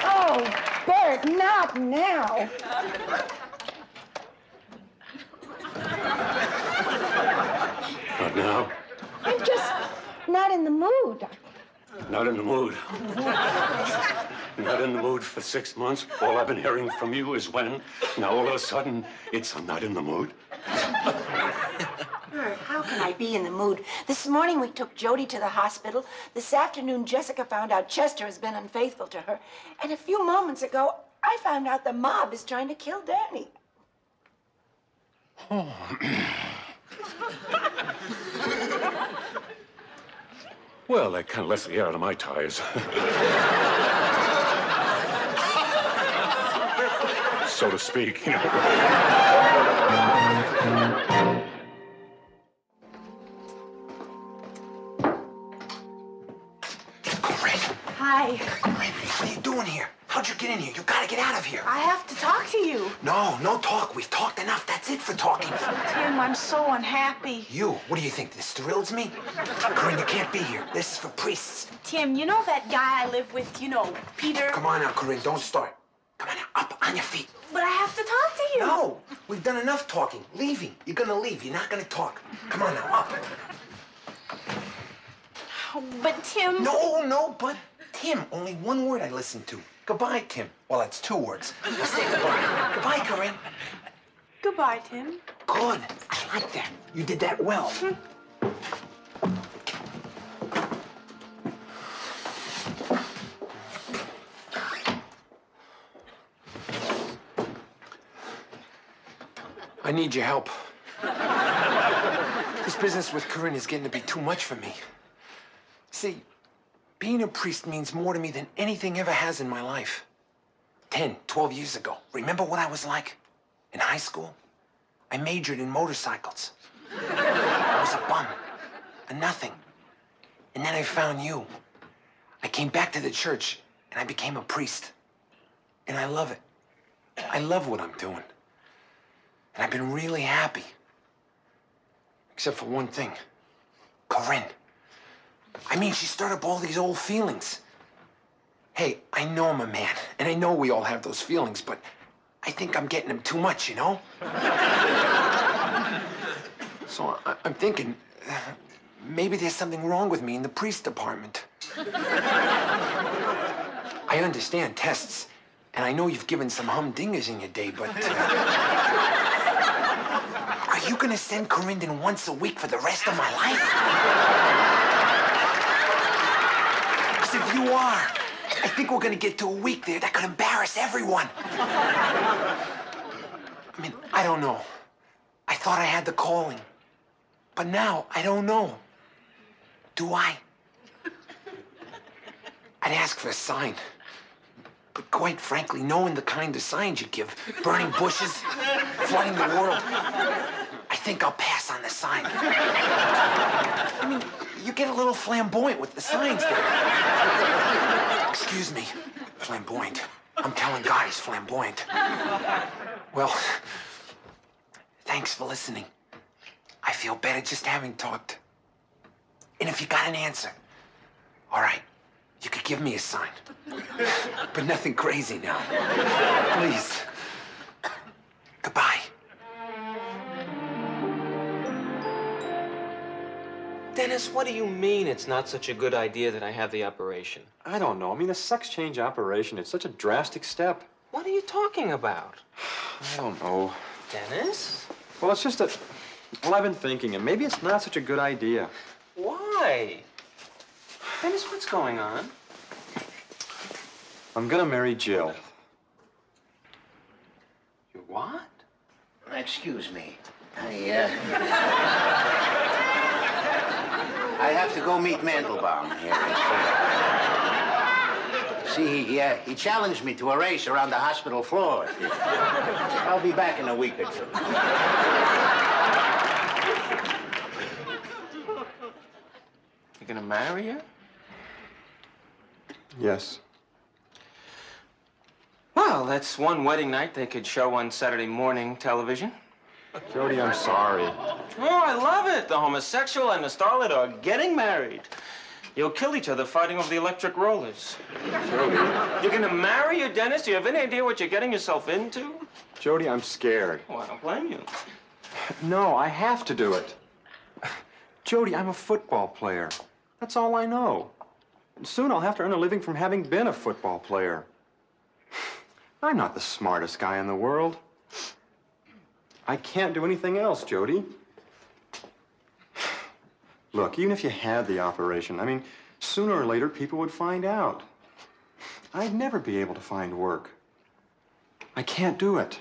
Oh, Bert, not now. Not now. I'm just not in the mood. Not in the mood. Not in the mood for 6 months. All I've been hearing from you is when. Now all of a sudden, it's I'm not in the mood. Bert, how can I be in the mood? This morning we took Jody to the hospital. This afternoon, Jessica found out Chester has been unfaithful to her. And a few moments ago, I found out the mob is trying to kill Danny. Oh. Well, that kind of lets the air out of my tires. So to speak, you know. Hi. What are you doing here? How'd you get in here? You gotta get out of here. I have to talk to you. No talk. We've talked enough. That's it for talking. Tim, I'm so unhappy. You, what do you think? This thrills me? Corinne, you can't be here. This is for priests. Tim, you know that guy I live with, you know, Peter? Come on now, Corinne, don't start. Come on now, up on your feet. But I have to talk to you. No, we've done enough talking. Leaving. You're gonna leave. You're not gonna talk. Come on now, up. But Tim... No, but Tim. Only one word I listen to. Goodbye, Tim. Well, that's 2 words. Now say goodbye. Goodbye, Corinne. Goodbye, Tim. Good. I like that. You did that well. I need your help. This business with Corinne is getting to be too much for me. See, being a priest means more to me than anything ever has in my life. 10, 12 years ago, remember what I was like? In high school, I majored in motorcycles. I was a bum, a nothing. And then I found you. I came back to the church, and I became a priest. And I love it. I love what I'm doing. And I've been really happy. Except for one thing. Corinne. I mean, she stirred up all these old feelings. Hey, I know I'm a man, and I know we all have those feelings, but I think I'm getting them too much, you know? So I'm thinking, maybe there's something wrong with me in the priest department. I understand tests, and I know you've given some humdingers in your day, but... are you gonna send Corinne in once a week for the rest of my life? Because if you are, I think we're gonna get to a week there that could embarrass everyone. I mean, I don't know. I thought I had the calling. But now, I don't know. Do I? I'd ask for a sign. But quite frankly, knowing the kind of signs you give, burning bushes, flooding the world, I think I'll pass on the sign. I mean, you get a little flamboyant with the signs there. Excuse me, flamboyant. I'm telling God he's flamboyant. Well, thanks for listening. I feel better just having talked. And if you got an answer, all right, you could give me a sign. But nothing crazy now. Please. Goodbye. Dennis, what do you mean it's not such a good idea that I have the operation? I don't know. I mean, a sex change operation, it's such a drastic step. What are you talking about? I don't know. Dennis? Well, it's just that, well, I've been thinking, and maybe it's not such a good idea. Why? Dennis, what's going on? I'm gonna marry Jill. You what? Excuse me. I have to go meet Mandelbaum here. See, he challenged me to a race around the hospital floor. I'll be back in a week or two. You're gonna marry her? Yes. Well, that's one wedding night they could show on Saturday morning television. Jody, I'm sorry. Oh, I love it. The homosexual and the starlet are getting married. You'll kill each other fighting over the electric rollers. Jody. You're gonna marry your dentist? Do you have any idea what you're getting yourself into? Jody, I'm scared. Oh, I don't blame you. No, I have to do it. Jody, I'm a football player. That's all I know. Soon I'll have to earn a living from having been a football player. I'm not the smartest guy in the world. I can't do anything else, Jody. Look, even if you had the operation, I mean, sooner or later people would find out. I'd never be able to find work. I can't do it.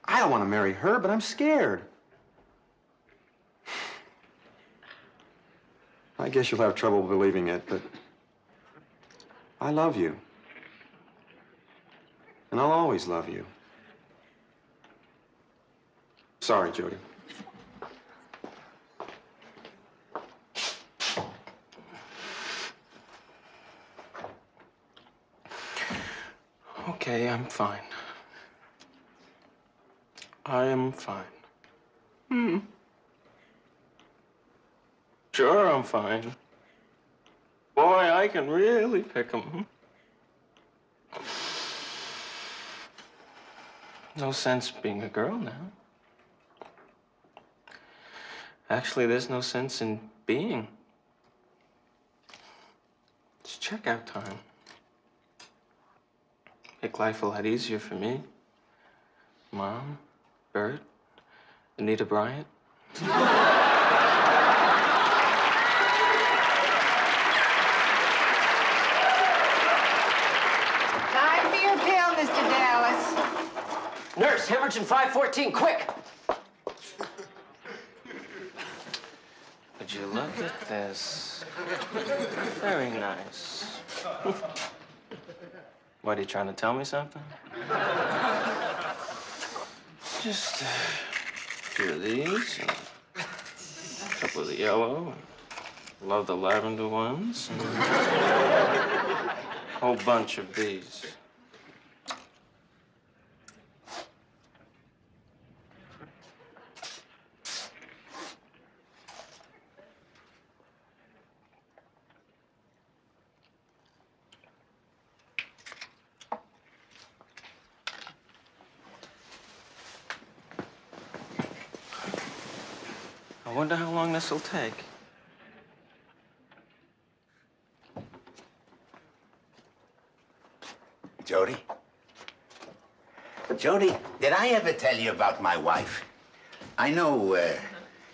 I don't want to marry her, but I'm scared. I guess you'll have trouble believing it, but I love you. And I'll always love you. Sorry, Jody. Okay, I'm fine. I am fine. Sure, I'm fine. Boy, I can really pick 'em. No sense being a girl now. Actually, there's no sense in being. It's checkout time. Make life a lot easier for me. Mom, Bert, Anita Bryant. Time for your pill, Mr. Dallas. Nurse, hemorrhage in 514, quick! Would you look at this? Very nice. What, are you trying to tell me something? Just a few of these, and a couple of the yellow. Love the lavender ones. And a whole bunch of these. I wonder how long this will take. Jody? Jody, did I ever tell you about my wife? I know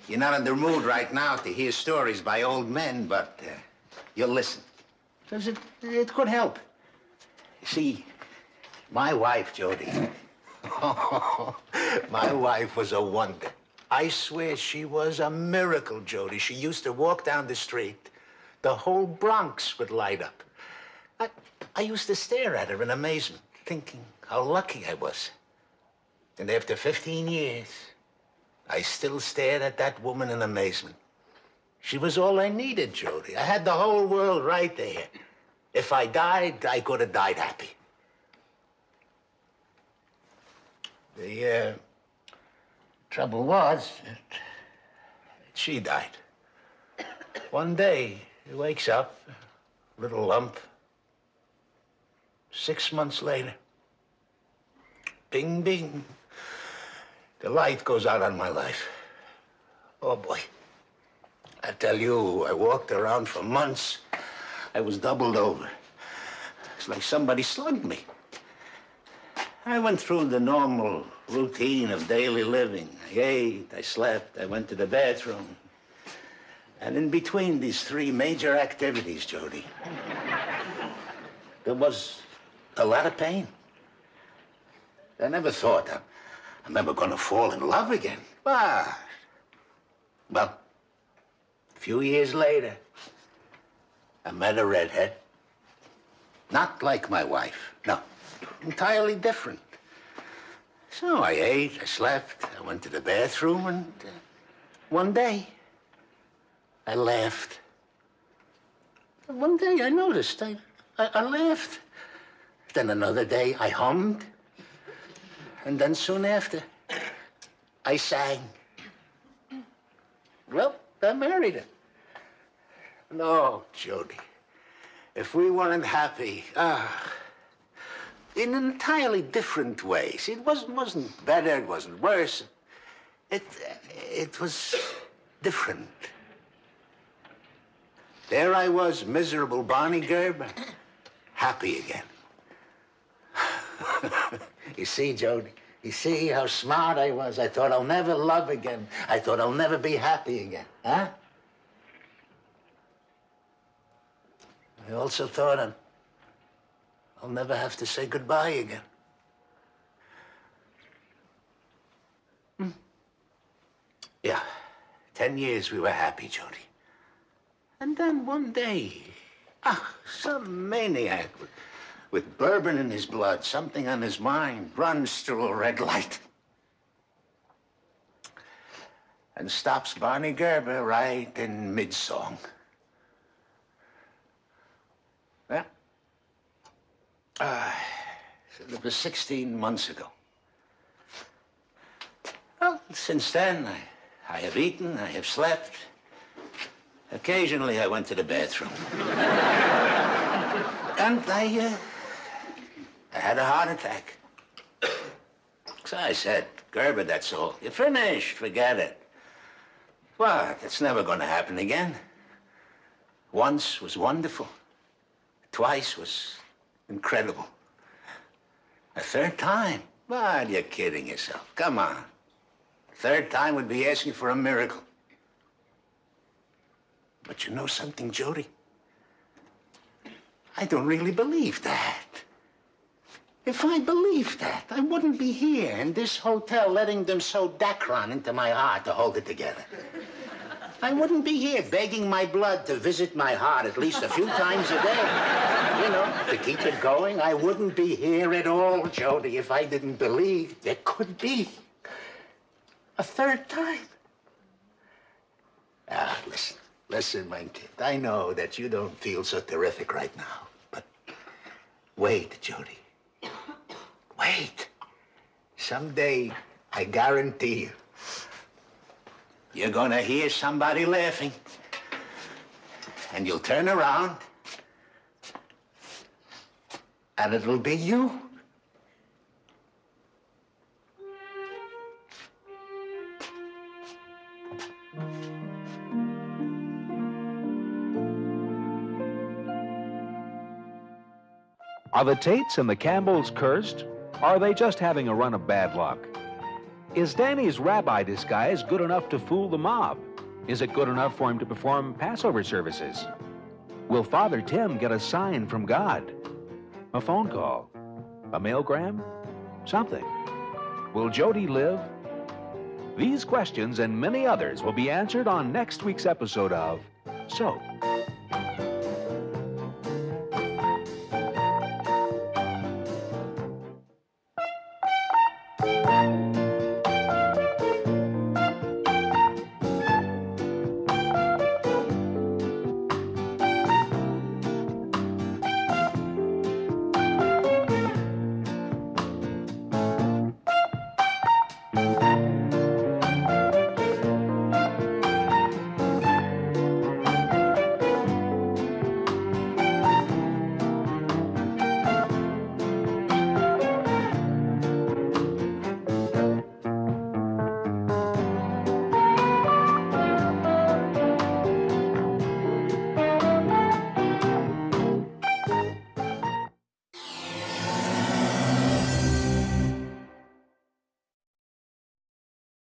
you're not in the mood right now to hear stories by old men, but you'll listen. Because it could help. You see, my wife, Jody, my wife was a wonder. I swear she was a miracle, Jody. She used to walk down the street. The whole Bronx would light up. I used to stare at her in amazement, thinking how lucky I was. And after 15 years, I still stared at that woman in amazement. She was all I needed, Jody. I had the whole world right there. If I died, I could have died happy. The trouble was that she died. One day, he wakes up, little lump. 6 months later, bing, bing, the light goes out on my life. Oh, boy. I tell you, I walked around for months. I was doubled over. It's like somebody slugged me. I went through the normal routine of daily living. I ate, I slept, I went to the bathroom. And in between these three major activities, Jody, there was a lot of pain. I never thought I'm ever gonna fall in love again. But, well, a few years later, I met a redhead. Not like my wife, no. Entirely different. So I ate, I slept, I went to the bathroom, and one day, I laughed. One day I noticed, I laughed. Then another day, I hummed. And then soon after, I sang. Well, I married her. No, Jody. If we weren't happy, in entirely different ways. It wasn't better, it wasn't worse. It was different. There I was, miserable Barney Gerber, happy again. You see, Jody, you see how smart I was? I thought I'll never love again. I thought I'll never be happy again, huh? I also thought I'll never have to say goodbye again. Yeah, 10 years we were happy, Jody. And then one day, some maniac with bourbon in his blood, something on his mind, runs through a red light and stops Barney Gerber right in mid-song. Well, it was 16 months ago. Well, since then, I have eaten, I have slept. Occasionally, I went to the bathroom. And I had a heart attack. So I said, Gerber, that's all. You're finished, forget it. What? It's never going to happen again. Once was wonderful. Twice was incredible. A third time? What, you're kidding yourself. Come on. Third time would be asking for a miracle. But you know something, Jody? I don't really believe that. If I believed that, I wouldn't be here in this hotel letting them sew Dacron into my heart to hold it together. I wouldn't be here begging my blood to visit my heart at least a few times a day. You know, to keep it going. I wouldn't be here at all, Jody, if I didn't believe there could be a third time. Listen, my kid. I know that you don't feel so terrific right now, but wait, Jody. Wait. Someday, I guarantee you, you're gonna hear somebody laughing, and you'll turn around, and it'll be you. Are the Tates and the Campbells cursed? Or are they just having a run of bad luck? Is Danny's rabbi disguise good enough to fool the mob? Is it good enough for him to perform Passover services? Will Father Tim get a sign from God? A phone call? A mailgram? Something. Will Jody live? These questions and many others will be answered on next week's episode of Soap.